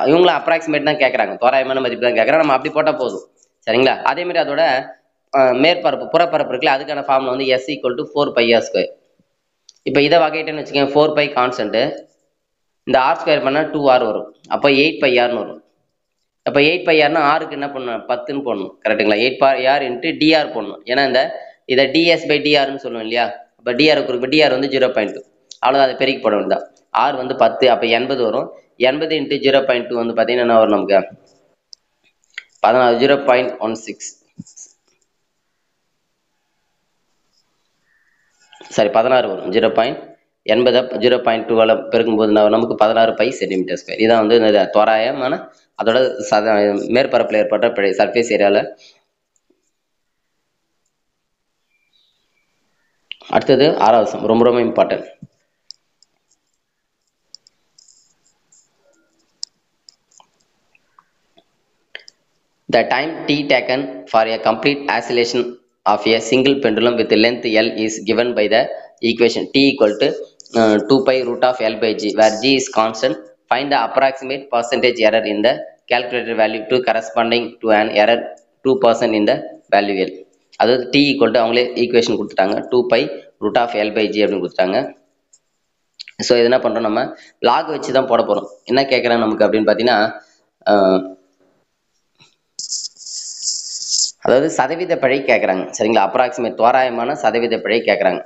இவங்களும் அப்ராக்சிமேட் தான் கேட்குறாங்க தோராயமான மதிப்பு தான் கேட்குறாங்க. நம்ம அப்படி போட்டால் போதும். சரிங்களா? அதே மாதிரி அதோட மேற்பரப்பு புறப்பரப்பு இருக்குல்ல அதுக்கான ஃபார்முலா வந்து S = 4 பை ஆர் ஸ்கொயர். இப்போ இதை வகையிட்டேன்னு வச்சுக்கோங்க 4 பை கான்ஸ்டன்ட்டு இந்த ஆர் ஸ்கொயர் பண்ணால் 2r வரும். அப்போ 8 பை ஆர்னு வரும். அப்போ 8 பை ஆர்னா ஆருக்கு என்ன பண்ணணும் 10ன்னு போடணும். கரெக்டுங்களா? 8 பை ஆர் இன்ட்டு டிஆர் போடணும். ஏன்னா இந்த இதை டிஎஸ் பை டிஆர்னு சொல்லுவோம் இல்லையா? அப்போ டிஆர் குறிப்பு டிஆர் வந்து 0.2 அவ்வளோதான். அதை பெருக்கி போட வேண்டியதான். ஆர் வந்து 10 அப்போ 80 வரும். 80 இன்ட்டு 0.2 வந்து பார்த்தீங்கன்னா என்ன வரும் நமக்கு 14 0.16 சாரி 16 வரும். 0.80 0.2 பெருக்கும்போது நமக்கு 16 பை சென்டிமீட்டர் ஸ்கொயர். இதான் வந்து இந்த தோராயமான அதோட மேற்பரப்பில் ஏற்பட்ட பிழை சர்ஃபேஸ் ஏரியாவில். அடுத்தது 6வது சம் ரொம்ப ரொம்ப important. The time t taken for a complete oscillation of a single pendulum with length L is given by the equation t equal to 2 pi root of L by G where G is constant. Find the approximate percentage error in the calculated value to corresponding to an error 2% in the value L. அதாவது t equal to அவங்களே ஈக்குவேஷன் கொடுத்துட்டாங்க 2 pi root of L by G அப்படின்னு கொடுத்துட்டாங்க. ஸோ இது என்ன பண்ணுறோம் நம்ம லாக் வச்சு தான் போட போகிறோம். என்ன கேட்குறாங்க நமக்கு அப்படின்னு பார்த்தீங்கன்னா அதாவது சதவீத பிழை கேட்குறாங்க. சரிங்களா? அப்ராக்சிமேட் தோராயமான சதவீத பிழை கேட்குறாங்க.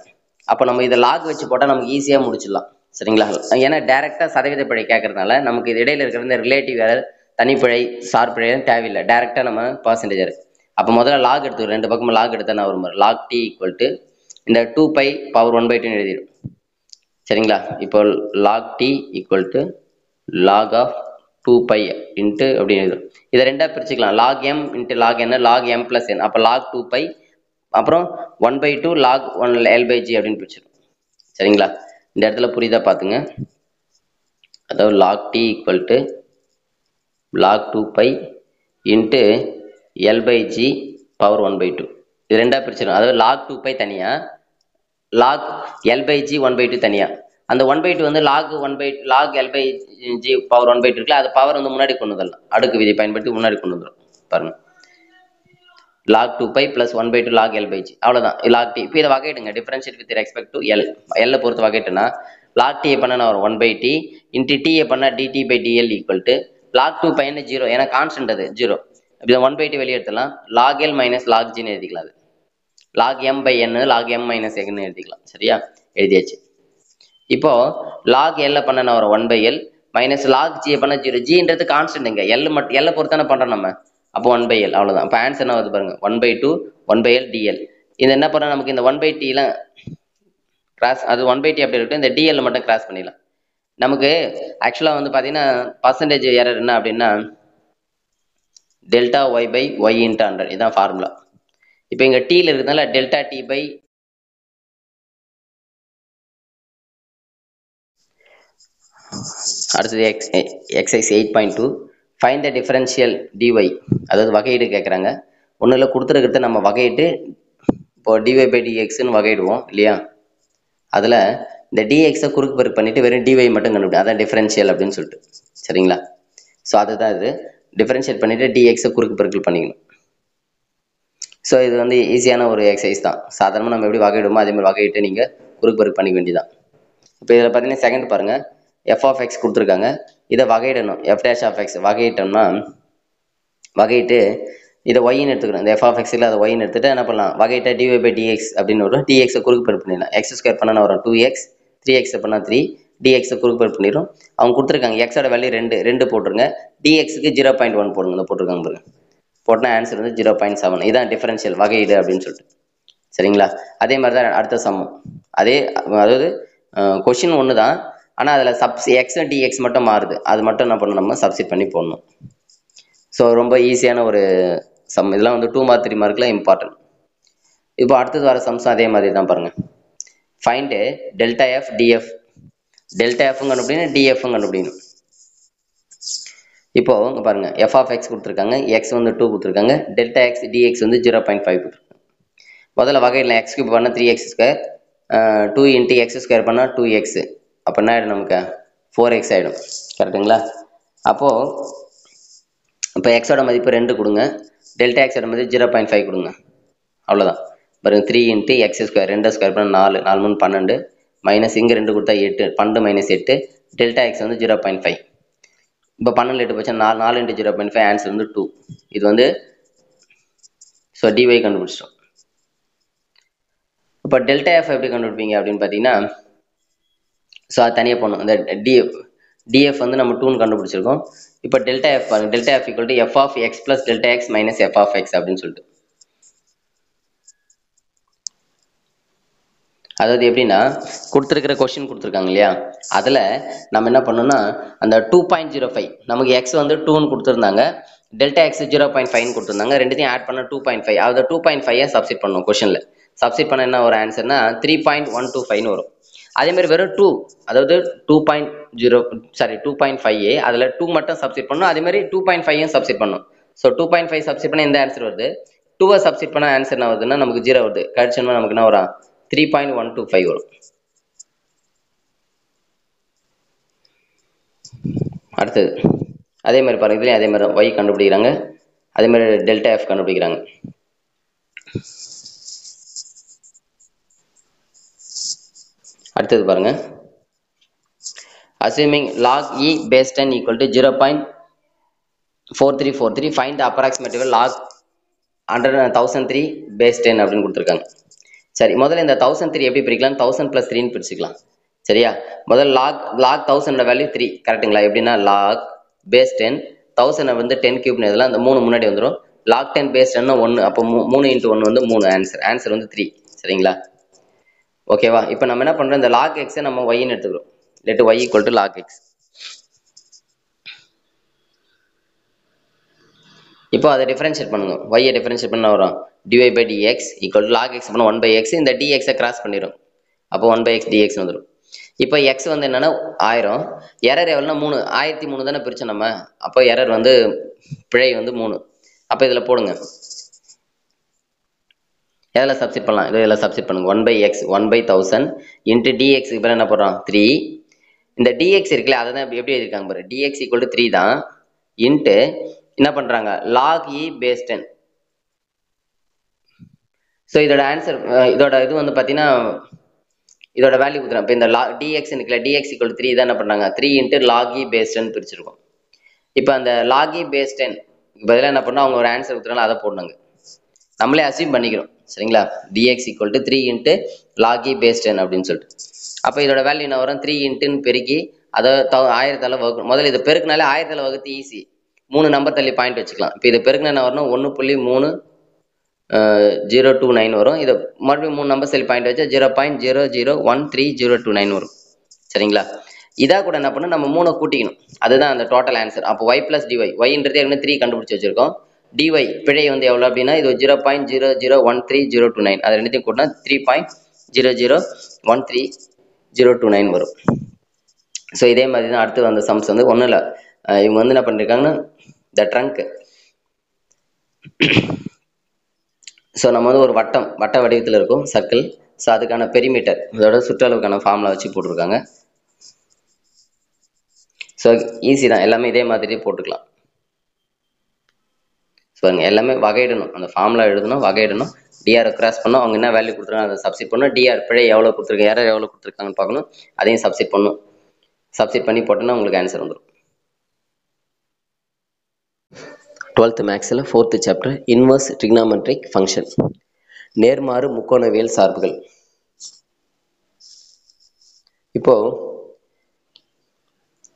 அப்போ நம்ம இதை லாக் வச்சு போட்டால் நமக்கு ஈஸியாக முடிச்சிடலாம். சரிங்களா? ஏன்னா டேரெக்டாக சதவீத பிழை கேட்கறதுனால நமக்கு இது இடையில இருக்கிற இந்த ரிலேட்டிவ் எரர் தனிப்பிழை சார் பிழைன்னு தேவையில்லை. டேரெக்டாக நம்ம பர்சன்டேஜ். அப்போ முதல்ல லாக் எடுத்துக்கிறோம். ரெண்டு பக்கமும் லாக் எடுத்தால் நான் வரும் லாக் டி ஈக்குவல் டு இந்த 2 பை பவர் 1/2 எழுதிடும். சரிங்களா? இப்போ log t equal to log of 2 pi into அப்படின்னு எழுதும். இதை ரெண்டாக பிரிச்சுக்கலாம். லாக் எம் இன்ட்டு லாக் என்ன லாக் எம் ப்ளஸ் என். அப்போ லாக் 2 பை அப்புறம் 1/2 லாக் 1 L by G அப்படின்னு பிரிச்சிடும். சரிங்களா? இந்த இடத்துல புரியுதா பார்த்துங்க. அதாவது log t equal to log 2 pi into l by g power 1/2 இது ரெண்டாக பிரிச்சிடும். அதாவது லாக் 2 பை தனியாக லாக் எல் பை ஜி 1/2 தனியாக. அந்த 1/2 வந்து log L by g power 1/2 இருக்குல்ல அது பவர் வந்து முன்னாடி கொண்டு வந்துடலாம். அடுக்கு விதி பயன்படுத்தி முன்னாடி கொண்டு வந்துடும். பாருங்க log 2 pi plus 1/2 log L by G அவ்வளோதான் லாக் டி. இப்போ இதை வகையிடுங்க differentiate with respect to L. எல்லை பொறுத்து வகைட்டுனா லாக் டியை பண்ண வரும் 1/t இன்ட்டு டியை பண்ணால் DT by DL equal to log 2 pi 0 ஏன்னா கான்ஸ்டன்ட் அது 0. இப்போ 1/t வெளியே எடுத்துலாம் லாக் எல் மைனஸ் லாக் ஜின்னு எழுதிக்கலாம். அது log M by N log M minus எக்னு எழுதிக்கலாம். சரியா? எழுதியாச்சு. இப்போ லாக் எல்ல பண்ண வரும் 1/L மைனஸ் லாக் ஜியை பண்ண 0. ஜின்றது கான்ஸ்டன்ட்ங்க. எல்லை பொறுத்தானே பண்ணுறோம் நம்ம. அப்போ 1/L அவ்வளோதான். அப்போ ஆன்சர் என்ன வருது பாருங்க 1/2 1/L DL. இது என்ன பண்ணால் நமக்கு இந்த 1/Tலாம் கிராஸ் அது 1/T அப்படி இருக்கட்டும். இந்த டிஎல் மட்டும் கிராஸ் பண்ணிடலாம். நமக்கு ஆக்சுவலாக வந்து பார்த்தீங்கன்னா பர்சன்டேஜ் எரர் என்ன அப்படின்னா delta y by y into 100 இதுதான் ஃபார்முலா. இப்போ இங்கே டீயில் இருக்கிறதுனால டெல்டா டி பை அடுத்தது exercise 8.2 find the differential d y. அதாவது வகையீடு கேட்குறாங்க. ஒன்றும் இல்லை கொடுத்துருக்கிறத நம்ம வகையிட்டு இப்போ டிஒய் பை டிஎக்ஸ்ன்னு வகையிடுவோம் இல்லையா? அதில் இந்த டிஎக்ஸை குறுக்கு பெருக்கு பண்ணிவிட்டு வெறும் டிஒய் மட்டும் கண்டுபிடிக்கும். அதான் டிஃபரன்ஷியல் அப்படின்னு சொல்லிட்டு. சரிங்களா? ஸோ அதுதான் இது டிஃபரன்ஷியேட் பண்ணிவிட்டு டிஎக்ஸை குறுக்கு பெருக்கல் பண்ணிக்கணும். ஸோ இது வந்து ஈஸியான ஒரு எக்ஸசைஸ் தான். சாதாரணமாக நம்ம எப்படி வகையிடுமோ அதே மாதிரி வகையிட்டு நீங்கள் குறுக்கு பெருக்கு பண்ணிக்க வேண்டியதான். இப்போ இதில் பார்த்தீங்கன்னா செகண்ட் பாருங்கள் எஃப் ஆஃப் எக்ஸ் கொடுத்துருக்காங்க. இதை வகையிடணும். எஃப் டேஷ் ஆஃப் எக்ஸ் வகையிட்டோம்னா வகையிட்டு இதை ஒய்ன்னு எடுத்துக்கணும். இந்த எஃப் ஆஃப் எக்ஸில் அதை ஒய்ன்னு எடுத்துகிட்டு என்ன பண்ணலாம் வகையிட்ட டிஒய் பை டிஎக்ஸ் அப்படின்னு வரும். டிஎக்ஸை குறுக்கு பெருக்கு பண்ணிடலாம். எக்ஸ் ஸ்கொயர் பண்ணால் வரும் 2x 3x பண்ணால் 3 டிஎக்ஸை குறுக்கு பண்ணிடும். அவங்க கொடுத்துருக்காங்க எக்ஸோட வேல்யூ 2 போட்டுருங்க, டிஎக்ஸுக்கு 0.1 போடுங்க, இந்த போட்டிருக்காங்க பாருங்க. போட்டால் ஆன்சர் வந்து 0.7. இதான் டிஃபரன்ஷியல் வகையீடு அப்படின்னு சொல்லிட்டு. சரிங்களா? அதே மாதிரி தான் அடுத்த சம்மம். அதாவது கொஷின் ஒன்று தான், ஆனால் அதில் எக்ஸ் டிஎக்ஸ் மட்டும் மாறுது. அது மட்டும் என்ன பண்ணணும், நம்ம சப்ஸ்டிட் பண்ணி போடணும். ஸோ ரொம்ப ஈஸியான ஒரு சம். இதெல்லாம் வந்து 2 மார்க் 3 மார்க்கில் இம்பார்ட்டன்ட். இப்போ அடுத்தது வர சம்ஸும் அதே மாதிரி தான் பாருங்கள். Find delta F DF. Delta எஃப்னு கண்டுபிடிக்கணும், டிஎஃப்னு கண்டுபிடிக்கணும். இப்போ இங்கே பாருங்க, எஃப் ஆஃப் எக்ஸ் கொடுத்துருக்காங்க, எக்ஸ் வந்து 2 கொடுத்துருக்காங்க, டெல்டா எக்ஸ் டிஎக்ஸ் வந்து 0.5 கொடுத்துருக்காங்க. முதல்ல வகையில் எக்ஸ் கியூப் பண்ணால் 3x square, 2 into X square பண்ணால் 2x. அப்போ என்ன ஆகிடும், நமக்கு 4x ஆகிடும். கரெக்டுங்களா? அப்போது இப்போ எக்ஸோட மதிப்பு 2 கொடுங்க, டெல்டா எக்ஸோட மதிப்பு 0.5 கொடுங்க. அவ்வளோதான். பாருங்க, 3 இன்ட்டு எக்ஸ் ஸ்கொயர், 2 ஸ்கொயர் பண்ணால் 4, 4 3 12, மைனஸ் இங்கே 2 கொடுத்தா 8, 12 மைனஸ் 8, டெல்டா எக்ஸ் வந்து 0.5. இப்போ 12 8 போச்சா 4 இன்ட்டு 0.5, ஆன்சர் வந்து 2. இது வந்து ஸோ டிவை கண்டுபிடிச்சிட்டோம். இப்போ டெல்டா எஃப் எப்படி கண்டுபிடிப்பீங்க அப்படின்னு பார்த்தீங்கன்னா, ஸோ அது தனியாக போடணும். இந்த டிஎஃப் வந்து நம்ம 2ன்னு கண்டுபிடிச்சிருக்கோம். இப்போ டெல்டா எஃப் பாருங்க, delta f equal to f of x plus delta x minus f of x அப்படின்னு சொல்லிட்டு. அதாவது எப்படின்னா, கொடுத்துருக்கிற கொஸ்டின் கொடுத்துருக்காங்க இல்லையா, அதில் நம்ம என்ன பண்ணோம்னா அந்த 2.05, நமக்கு எக்ஸ் வந்து 2ன்னு கொடுத்துருந்தாங்க, டெல்டா எக்ஸ் 0.5ன்னு கொடுத்துருந்தாங்க, ரெண்டுத்தையும் ஆட் பண்ண 2.5. அதாவது 2.5 சப்ஸ்டிட் பண்ணணும் கொஸ்டினில். சப்ஸ்டிட் பண்ண என்ன ஒரு ஆன்சர்னா 3.125 வரும். அதேமாதிரி வெறும் 2, அதாவது 2.5 அதில் 2 மட்டும் சப்ஸ்டிட் பண்ணணும். அதேமாதிரி 2.5 சப்ஸ்டிட் பண்ணணும். ஸோ 2.5 சப்ஸ்டிட் பண்ண இந்த ஆன்சர் வருது. 2 சப்ஸ்டிட் பண்ண ஆன்சர் என்ன வருதுன்னா நமக்கு 0 வருது. கழிச்சோம்னா நமக்கு என்ன வரும், 3.125 வரும். அடுத்தது அதே மாதிரி பாருங்க, இதுலேயும் அதே மாதிரி y கண்டுபிடிக்கிறாங்க, அதே மாதிரி டெல்டா எஃப் கண்டுபிடிக்கிறாங்க. அடுத்தது பாருங்க, assuming log e base 10 equal to 0.4343, find the approximate log 1003 base 10 அப்படின்னு கொடுத்துருக்காங்க. சரி, முதல்ல இந்த 1003 எப்படி பிரிக்கலாம், 1000 + 3ன்னு பிரிச்சுக்கலாம். சரியா? முதல்ல log 1000 வேல்யூ 3. கரெக்டுங்களா? எப்படின்னா log base 10, 1000 வந்து 10 கியூப்னு இதெல்லாம் அந்த 3 முன்னாடி வந்துடும். log 10 base 10 1, அப்போ 3 × 1 வந்து 3, ஆன்சர் வந்து 3. சரிங்களா? ஓகேவா? இப்போ நம்ம என்ன பண்ணுறோம், இந்த log x நம்ம yன்னு எடுத்துக்கிறோம். let y equal to log x. இப்போ அதை டிஃபரன்ஷியேட் பண்ணுங்க. y டிஃபரன்ஷியேட் பண்ண வரும் dy by dx equal to log x பண்ண 1/x. இந்த dx கிராஸ் பண்ணிடும், அப்போ 1/x dx வந்துடும். இப்போ x வந்து என்னன்னா 1000, எரர் எவ்வளோனா 3, 1003 தானே பிரிச்சோம் நம்ம. அப்போ எரர் வந்து பிழை வந்து 3. அப்போ இதில் போடுங்க, எதில் சப்ஸ்டிட் பண்ணலாம், இதில் சப்ஸ்டிட் பண்ணுங்க. 1/x 1/1000 இன்ட்டு dx இப்போ என்ன போடுறோம் 3. இந்த dx இருக்குல்ல, அதை தான் எப்படி எழுதியிருக்காங்க பாரு, dx equal to 3 தான், இன்ட்டு என்ன பண்ணுறாங்க log e base 10. ஸோ இதோட ஆன்சர், இதோட இது வந்து பார்த்தீங்கன்னா இதோட வேல்யூ கொடுத்துறேன். இப்போ இந்த dx இருக்குல்ல, dx equal to 3 தான் என்ன பண்ணுறாங்க 3 இன்ட்டு log e base 10 பிரிச்சிருக்கோம். இப்போ அந்த log e base 10 பதிலாக என்ன பண்ணோம், அவங்க ஒரு ஆன்சர் கொடுத்துறாங்க, அதை போடணுங்க. நம்மளே அசியூம் பண்ணிக்கிறோம். சரிங்களா? dx equal to 3 into log e base 10 அப்படின்னு சொல்லிட்டு. அப்போ இதோட வேல்யூ என்ன வரும், 3 இன்ட்டுன்னு பெருக்கி அதை 1000ஆல் வகுக்கணும். முதல்ல இதை பெருக்குனாலே 1000ஆல் வகுத்து ஈஸி, 3 நம்பர் தள்ளி பாயிண்ட் வச்சுக்கலாம். இப்போ இதை பெருக்குனா என்ன வரணும், 1.3029 வரும். இதை மறுபடியும் 3 நம்பர் தள்ளி பாயிண்ட் வச்சா 0.00133029 வரும். சரிங்களா? இதா கூட என்ன பண்ணணும், நம்ம 3 கூட்டிக்கணும், அதுதான் அந்த டோட்டல் ஆன்சர். அப்போ y + dy, yன்றது ஏற்கனவே 3 கண்டுபிடிச்சி வச்சிருக்கோம். dy பிழை வந்து எவ்வளோ அப்படின்னா இது 0.00133029, அது ரெண்டுத்தையும் கூட்டினா 3.00133029 வரும். ஸோ இதே மாதிரி தான் அடுத்து வந்த சம்ஸ் வந்து ஒன்றும் இல்லை, இவங்க வந்து என்ன பண்ணியிருக்காங்கன்னா த ட்ரங்க். ஸோ நம்ம வந்து ஒரு வட்ட வடிவத்தில் இருக்கும் சர்க்கிள். ஸோ அதுக்கான பெரிமீட்டர், இதோட சுற்றளவுக்கான ஃபார்முலா வச்சு போட்டிருக்காங்க. ஸோ ஈஸி தான், எல்லாமே இதே மாதிரி போட்டுக்கலாம். ஸோ எல்லாமே வகையிடணும், அந்த ஃபார்முலா எழுதணும், வகையிடணும், டிஆர் கிராஸ் பண்ணணும், அவங்க என்ன வேல்யூ கொடுத்துருக்காங்க அதை சப்ஸ்டிட் பண்ணணும், டிஆர் பிழை எவ்வளோ கொடுத்துருக்காங்க, எரர் எவ்வளோ கொடுத்துருக்காங்கன்னு பார்க்கணும், அதையும் சப்ஸ்டிட் பண்ணணும். சப்ஸ்டிட் பண்ணி போட்டோன்னா உங்களுக்கு ஆன்சர் வந்துடும். 12th மேக்ஸில் 4th chapter inverse trigonometric function, நேர்மாறு முக்கோணவியல் சார்புகள். இப்போ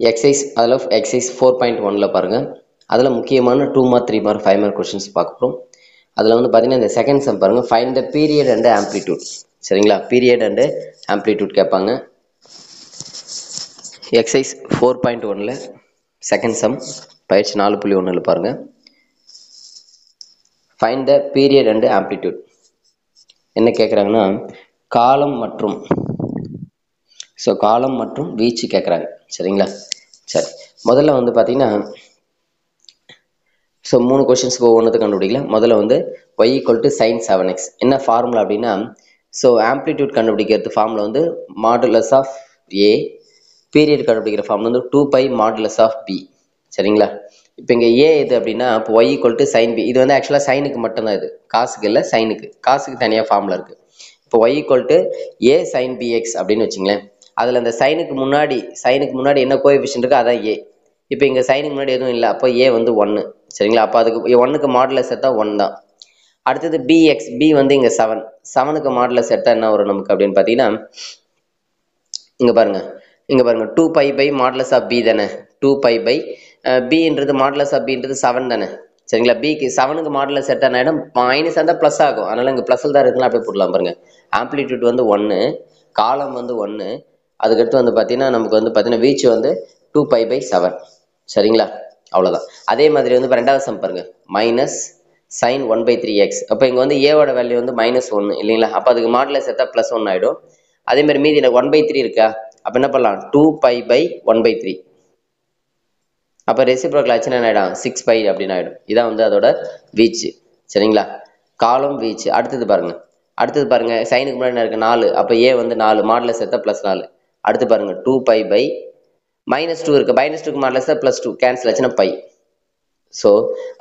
எக்ஸைஸ் அதில் எக்ஸைஸ் 4.1ல் பாருங்கள். அதில் முக்கியமான 2 மார்க் 3 மார்க் 5 மார்க் கொஷின்ஸ் பார்க்குறோம். அதில் வந்து பார்த்தீங்கன்னா இந்த செகண்ட் சம் பாருங்கள், find the period and amplitude. சரிங்களா, பீரியட் அண்டு ஆம்ப்ளிடியூட் கேட்பாங்க. எக்ஸைஸ் 4.1ல் செகண்ட் சம் பயிற்சி 4.1ல் பாருங்கள், find the period and amplitude. என்ன கேட்குறாங்கன்னா காலம் மற்றும் காலம் மற்றும் வீச்சு கேட்குறாங்க. சரிங்களா, சரி முதல்ல வந்து பார்த்தீங்கன்னா 3 கொஷின்ஸ்க்கு ஒவ்வொன்றுத்து கண்டுபிடிக்கலாம். முதல்ல வந்து y = sin 7x. என்ன ஃபார்முலா அப்படின்னா, ஆம்ப்ளிடியூட் கண்டுபிடிக்கிறது ஃபார்முலா வந்து மாடுலஸ் ஆஃப் a, பீரியட் கண்டுபிடிக்கிற ஃபார்முலா வந்து 2π மாடுலஸ் ஆஃப் b. சரிங்களா, இப்போ இங்கே a இது அப்படின்னா இப்போ y = sin b. இது வந்து ஆக்சுவலாக சைனுக்கு மட்டும்தான், இது காசுக்கு இல்லை, சைனுக்கு. காசுக்கு தனியாக ஃபார்முலா இருக்குது. இப்போ y = a sin bx அப்படின்னு வச்சுங்களேன். அதில் அந்த சைனுக்கு முன்னாடி என்ன கோஎஃபிஷியன்ட் இருக்கோ அதான் a. இப்போ இங்கே சைனுக்கு முன்னாடி எதுவும் இல்லை, அப்போ a வந்து 1. சரிங்களா, அப்போ அதுக்கு 1க்கு மாடுலஸ் எடுத்தா 1 தான். அடுத்தது bx, b வந்து இங்கே 7. 7க்கு மாடுலஸ் எடுத்தா என்ன வரும் நமக்கு அப்படின்னு பார்த்தீங்கன்னா, இங்கே பாருங்க 2π மாடுலஸ் ஆஃப் b தானே. 2π bன்றது மாடுலஸ் ஆஃப் bன்றது 7 தானே. சரிங்களா, பிக்கு 7க்கு மாடுலஸ் எடுத்தா என்ன ஆகிடும், மைனஸ் இருந்தால் ப்ளஸ் ஆகும். அதனால இங்கே ப்ளஸ்ஸில் தான் இருக்குங்களா, அப்படியே போடலாம் பாருங்க. ஆம்ப்ளிடியூட் வந்து 1, காலம் வந்து 1, அதுக்கடுத்து வந்து பார்த்தீங்கன்னா நமக்கு வந்து பார்த்தீங்கன்னா வீச்சு வந்து 2π/7. சரிங்களா, அவ்வளோதான். அதே மாதிரி வந்து இப்போ ரெண்டாவது சம் பாருங்க, மைனஸ் sin 1/3x. அப்போ இங்கே வந்து ஏவோட வேல்யூ வந்து -1 இல்லைங்களா, அப்போ அதுக்கு மாடுலஸ் எடுத்தா +1 ஆகிடும். அதே மாதிரி மீதி எனக்கு 1/3 இருக்கா, அப்போ என்ன பண்ணலாம், 2π/1/3. அப்போ ரெசிப்ரோக்கல் ஆச்சுன்னா என்ன ஆகிடும், 6π அப்படின்னு ஆகிடும். இதான் வந்து அதோட வீச்சு. சரிங்களா, காலம் வீச்சு. அடுத்தது பாருங்க சைனுக்கு முன்னாடி இருக்கு 4, அப்போ ஏ வந்து 4, மாடுலஸ் எடுத்தா +4. அடுத்து பாருங்க 2π -2 இருக்கு, -2க்கு மாடுலஸ் +2 கேன்சல் ஆச்சுன்னா π. ஸோ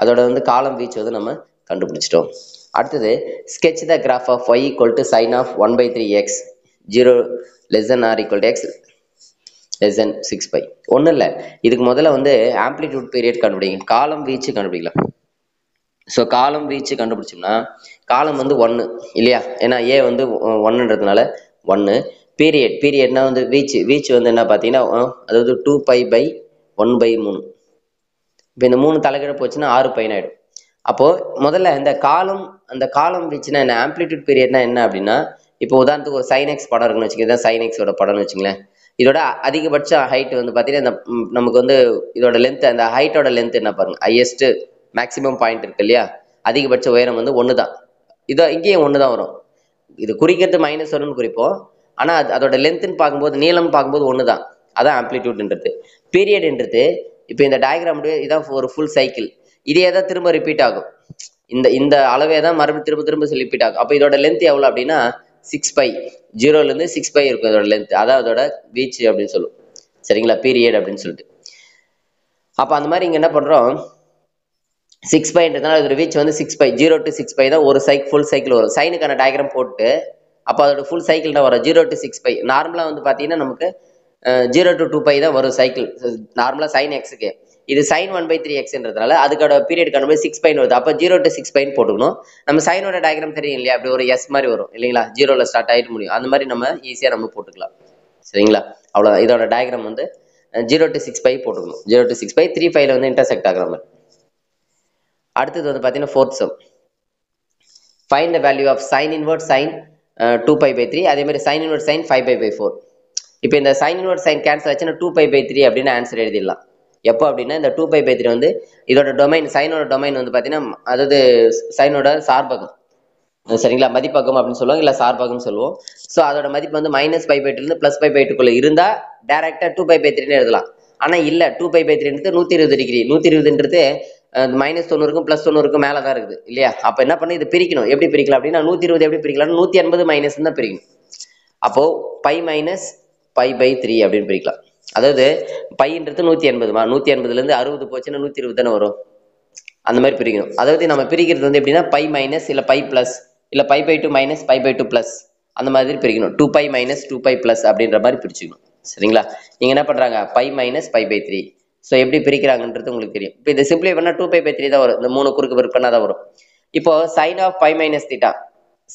அதோட வந்து காலம் வீச்சு வந்து நம்ம கண்டுபிடிச்சிட்டோம். அடுத்தது sketch the graph of y = sin of 1/3x 0 < x < 6π. ஒன்றும் இல்லை, இதுக்கு முதல்ல வந்து ஆம்ப்ளிடியூட் பீரியட் கண்டுபிடிங்க, காலம் வீச்சு கண்டுபிடிக்கலாம். ஸோ காலம் வீச்சு கண்டுபிடிச்சோம்னா காலம் வந்து 1 இல்லையா, ஏன்னா ஏ வந்து 1ன்றதுனால 1. பீரியட்னா வந்து வீச்சு வந்து என்ன பார்த்தீங்கன்னா அதாவது 2π/1/3. இப்போ இந்த 3 தலைகீழ போச்சுன்னா 6π ஆகிடும். அப்போது முதல்ல அந்த காலம் வீச்சுன்னா என்ன, ஆம்ப்ளிடியூட் பீரியட்னா என்ன அப்படின்னா, இப்போ உதாரணத்துக்கு ஒரு sin x படம் இருக்குன்னு வச்சுக்கோங்க, இதான் sin x ஓட படம்னு வச்சுங்களேன். இதோட அதிகபட்ச ஹைட் வந்து பார்த்தீங்கன்னா நமக்கு வந்து இதோட லென்த், அந்த ஹைட்டோட லென்த் என்ன பாருங்க, ஹையஸ்ட் மேக்ஸிமம் பாயிண்ட் இருக்கு இல்லையா, அதிகபட்ச உயரம் வந்து 1 தான். இதோ இங்கேயும் 1 தான் வரும். இது குறிக்கிறது -1ன்னு குறிப்போம், ஆனால் அதோட லென்த்துன்னு பார்க்கும்போது, நீளம் பார்க்கும்போது 1 தான். அதான் ஆம்ப்ளிடியூட்ன்றது. பீரியட்ன்றது இப்போ இந்த டயக்ராம் இதான் ஒரு ஃபுல் சைக்கிள், இதே தான் திரும்ப ரிப்பீட் ஆகும். இந்த அளவே தான் மறுபடியும் திரும்ப ரிப்பீட் ஆகும். அப்போ இதோட லென்த் எவ்வளோ அப்படின்னா 6π, 0லேருந்து 6π இருக்கும் இதோட லென்த். அதான் அதோட வீச்சு அப்படின்னு சொல்லுவோம். சரிங்களா, பீரியட் அப்படின்னு சொல்லிட்டு. அப்போ அந்த மாதிரி இங்கே என்ன பண்ணுறோம், 6πன்றதுனால அதோட வீச்சு வந்து 6π, 0 to 6π தான் ஒரு ஃபுல் சைக்கிள் வரும். சைனுக்கான டயக்ராம் போட்டு அப்போ அதோட ஃபுல் சைக்கிள் தான் வரும் 0 to 6π. நார்மலாக வந்து பார்த்தீங்கன்னா நமக்கு 0 to 2π தான் வரும் சைக்கிள் நார்மலாக sin xக்கு. இது sin 1/3xன்றதுனால அதுக்கோட பீரியட் கண்டுபிடி 6π வருது. அப்போ 0 to 6π போட்டுக்கணும். நம்ம சைனோட டயக்ராம் தெரியும் இல்லையா, அப்படி ஒரு எஸ் மாதிரி வரும் இல்லைங்களா, 0ல ஸ்டார்ட் ஆகிட்டு முடியும். அந்த மாதிரி நம்ம ஈஸியாக நம்ம போட்டுக்கலாம். சரிங்களா, அவ்வளோதான். இதோட டயக்ராம் வந்து 0 to 6π போட்டுக்கணும். 0 to 6π 3πல வந்து இன்டர்செக்ட் ஆகிற மாதிரி. அடுத்தது வந்து பார்த்தீங்கன்னா 4th sum, find the value of sin inverse sin 2π/3, அதே மாதிரி sin inverse sin 5π/4. இப்போ இந்த sin inverse sin கேன்சல் ஆச்சுன்னா 2π/3 அப்படின்னு ஆன்சர் எழுதிடலாம். எப்போ அப்படின்னா இந்த 2π/3 வந்து இதோட டொமைன், சைனோட டொமைன் வந்து பார்த்தீங்கன்னா அதாவது சைனோட சார்பகம். சரிங்களா, மதிப்பகம் அப்படின்னு சொல்லுவாங்க, இல்லை சார்பகம்னு சொல்லுவோம். ஸோ அதோட மதிப்பு வந்து -π/2லேருந்து +π/2க்குள்ள இருந்தால் டேரெக்டாக 2π/3ன்னு எழுதலாம். ஆனால் இல்லை, 2π/3ன்றது 120 டிகிரி. 120ன்றது -90க்கும் +90க்கும் மேலே தான் இருக்குது இல்லையா. அப்போ என்ன பண்ணு, இது பிரிக்கணும். எப்படி பிரிக்கலாம் அப்படின்னா 120 எப்படி பிரிக்கலாம், 180 மைனஸ் தான் பிரிக்கணும். அப்போது π-π/3 அப்படின்னு பிரிக்கலாம். அதாவது பைன்றது 180மா, 180லேருந்து 60 போச்சுன்னா 120 தானே வரும். அந்த மாதிரி பிரிக்கணும். அதாவது நம்ம பிரிக்கிறது வந்து எப்படின்னா π- இல்லை π+, இல்லை π/2 - π/2+, அந்த மாதிரி பிரிக்கணும். 2π - 2π+ அப்படின்ற மாதிரி பிரிச்சுக்கணும். சரிங்களா, நீங்கள் என்ன பண்ணுறாங்க, π - π/3. ஸோ எப்படி பிரிக்கிறாங்கன்றது உங்களுக்கு தெரியும். இப்போ இதை சிம்பிளை பண்ணால் 2π/3 தான் வரும். இந்த 3 குறுக்கு பெருக்கு பண்ணால் தான் வரும். இப்போ sin of π - θ,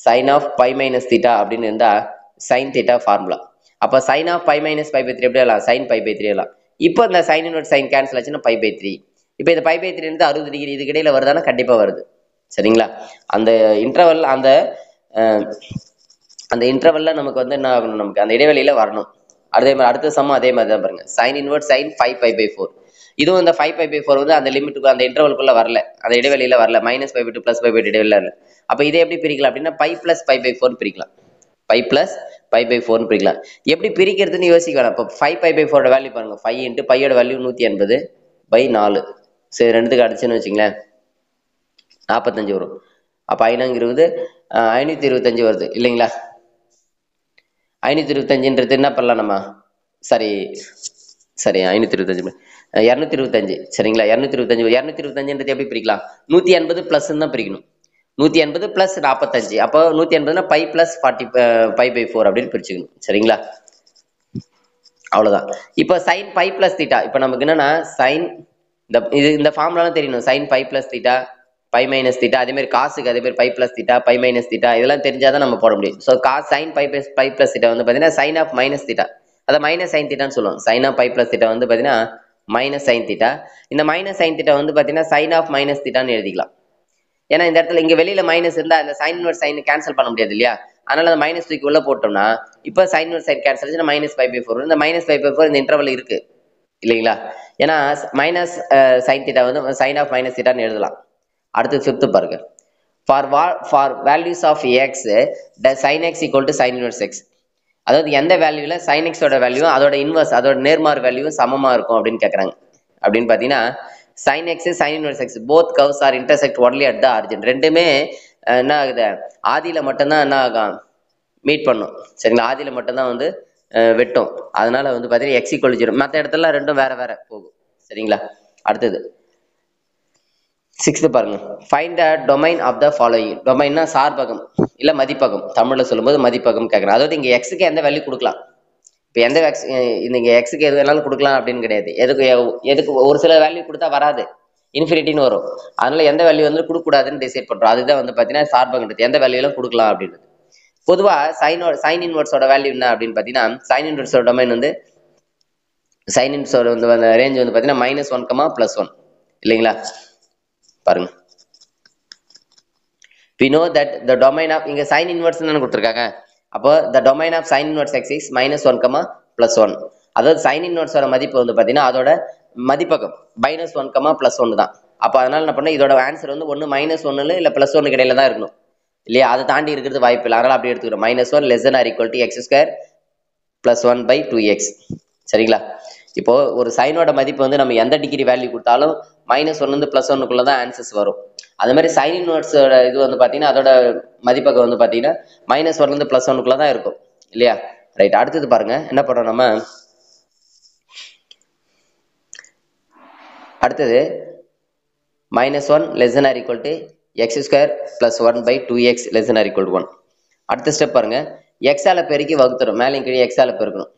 sin of π - θ அப்படின்னு இருந்தால் sin θ ஃபார்முலா. அப்போ sin of π - π/3 எப்படி எல்லாம் sin π/3 எல்லாம். இப்போ இந்த சைன் இன்வெர்ஸ் சைன் கேன்சல் ஆச்சுன்னா π/3. இப்போ இந்த π/3 இருந்து 60 டிகிரி இதுக்கு இடையில வருதானா கண்டிப்பா வருது. சரிங்களா? அந்த இன்டர்வல் அந்த இன்டர்வல்ல நமக்கு வந்து என்ன ஆகணும், நமக்கு அந்த இடைவெளியில வரணும். அதே மாதிரி அடுத்த சமம் அதே மாதிரி தான் பாருங்க. Sine inverse sine 5π/4. இதுவும் இந்த 5π/4 வந்து அந்த லிமிட்டுக்கு அந்த இன்டர்வல்குள்ள வரல, அந்த இடைவெளியில வரல. -π/2 +π/2 இடைவெளியில வரல. அப்ப இதை எப்படி பிரிக்கலாம் அப்படின்னா π + π/4 பிரிக்கலாம். π + π/4 பிரிக்கலாம். எப்படி பிரிக்கிறதுன்னு யோசிக்க வேணாம். இப்போ 5π/4 வேல்யூ பாருங்க. 5 × பையோட வேல்யூ 180/4. சரி, ரெண்டுத்துக்கு அடிச்சுன்னு வச்சுங்களேன் 45 வரும். அப்ப 520 525 வருது இல்லைங்களா? 525ன்றது என்ன பண்ணலாம் நம்ம? சரி 525 225. சரிங்களா? 225ன்றது எப்படி பிரிக்கலாம்? 180 பிளஸ் தான் பிரிக்கணும். 180 பிளஸ் 45. அப்போ 180னா π + 40π/4 அப்படின்னு பிரிச்சுக்கணும். சரிங்களா? அவ்வளவுதான். இப்போ sin π + θ. இப்போ நமக்கு என்னன்னா sin இந்த ஃபார்முலாலாம் தெரியணும். sin π + θ, π - θ, அதே மாதிரி காசுக்கு அதே மாதிரி π + θ, π - θ இதெல்லாம் தெரிஞ்சாதான் நம்ம போட முடியும். ஸோ cos sin π + θ வந்து பார்த்தீங்கன்னா sin of -θ. அதை மைனஸ் sin θன்னு சொல்லுவோம். sin of π + θ வந்து பார்த்தீங்கன்னா மைனஸ் sin θ. இந்த மைனஸ் sin θ வந்து பார்த்தீங்கன்னா sin of -θன்னு எழுதிக்கலாம். ஏன்னா இந்த இடத்துல இங்க வெளியில மைனஸ் இருந்தா அந்த சைன் இன்வெர்ஸ் சைன் கேன்சல் பண்ண முடியாது இல்லையா? அதனால அந்த மைனஸ் தூக்கி உள்ள போட்டோம்னா இப்போ சைன் இன்வெர்ஸ் சைன் கேன்சல் ஆச்சுன்னா -π/4. இந்த -π/4 இந்த இன்டர்வல் இருக்கு இல்லைங்களா? ஏன்னா மைனஸ் sin θ வந்து sin of -θன்னு எழுதலாம். அடுத்து 5th பாருங்க. for values of x the sin x equal to sin inverse x. அதாவது எந்த வேல்யூல sin x ஓட வேல்யூ அதோட இன்வர்ஸ் அதோட நேர்மாறு வேல்யூவும் சமமா இருக்கும் அப்படின்னு கேக்குறாங்க. அப்படின்னு பாத்தீங்கன்னா sin x sin inverse x both curves are intersect only at the origin. ரெண்டுமே என்ன ஆகுது, ஆதியில மட்டும்தான் என்ன ஆகும், மீட் பண்ணும். சரிங்களா? ஆதியில மட்டும்தான் வந்து வெட்டும். அதனால வந்து பாத்தீங்கன்னா x equal to 0. மற்ற இடத்துல ரெண்டும் வேற வேற போகும். சரிங்களா? அடுத்தது 6th பாருங்க. Find the domain of the following. டொமைன்னா சார்பகம் இல்ல மதிப்பகம். தமிழ்ல சொல்லும்போது மதிப்பகம் கேட்கறேன். அதாவது இங்க எக்ஸுக்கு எந்த வேல்யூ கொடுக்கலாம். இப்போ எந்த நீங்க எக்ஸுக்கு எது வேணாலும் கொடுக்கலாம் அப்படின்னு கிடையாது. எதுக்கு ஒரு சில வேல்யூ கொடுத்தா வராது, இன்ஃபினிட்டின்னு வரும். அதனால எந்த வேல்யூ வந்து கொடுக்கூடாதுன்னு டிசைட் பண்றோம். அதுதான் வந்து பாத்தீங்கன்னா சார்பகன்றது. எந்த வேல்யூ எல்லாம் கொடுக்கலாம் அப்படின்றது. பொதுவா சைன் இன்வெர்ஸோட வேல்யூ என்ன அப்படின்னு பாத்தீங்கன்னா சைன் இன்வெர்ஸோட டொமைன் வந்து சைன் இன்வெர்ஸோட வந்து ரேஞ்ச் வந்து பாத்தீங்கன்னா -1, +1 இல்லைங்களா? பாருங்க. we know that the domain of இங்க sin inverse ன்னு கொடுத்திருக்காங்க. அப்போ the domain of sin inverse x is -1, +1. அதாவது sin inverse ஓட மதிப்பு வந்து பாத்தீங்கன்னா அதோட மதிப்பகம் -1, +1 தான். அப்ப அதனால என்ன பண்ண, இதோட ஆன்சர் வந்து ஒன்னு -1 இல்ல +1 இடையில தான் இருக்கணும் இல்லையா? அதை தாண்டி இருக்கிறது வாய்ப்பு இல்லை. அதனால அப்படி எடுத்துக்கிறோம். -1 < x² + 1/2x. சரிங்களா? இப்போ ஒரு சைனோட மதிப்பு வந்து நம்ம எந்த டிகிரி வேல்யூ கொடுத்தாலும் -1 இருந்து +1 தான் ஆன்சர்ஸ் வரும். அதே மாதிரி சைன் இன்வெர்ஸோட இது வந்து பாத்தீங்கன்னா அதோட மதிப்பகம் வந்து பாத்தீங்கன்னா -1 இருந்து +1 தான் இருக்கும் இல்லையா? ரைட். அடுத்தது பாருங்க என்ன பண்றோம் நம்ம. அடுத்தது -1 < x² + 1/2x < 1. அடுத்த ஸ்டெப் பாருங்க. x ஆல பெருக்கி வகுத்துறோம். மேலே கீழே x ஆல பெருக்கணும்.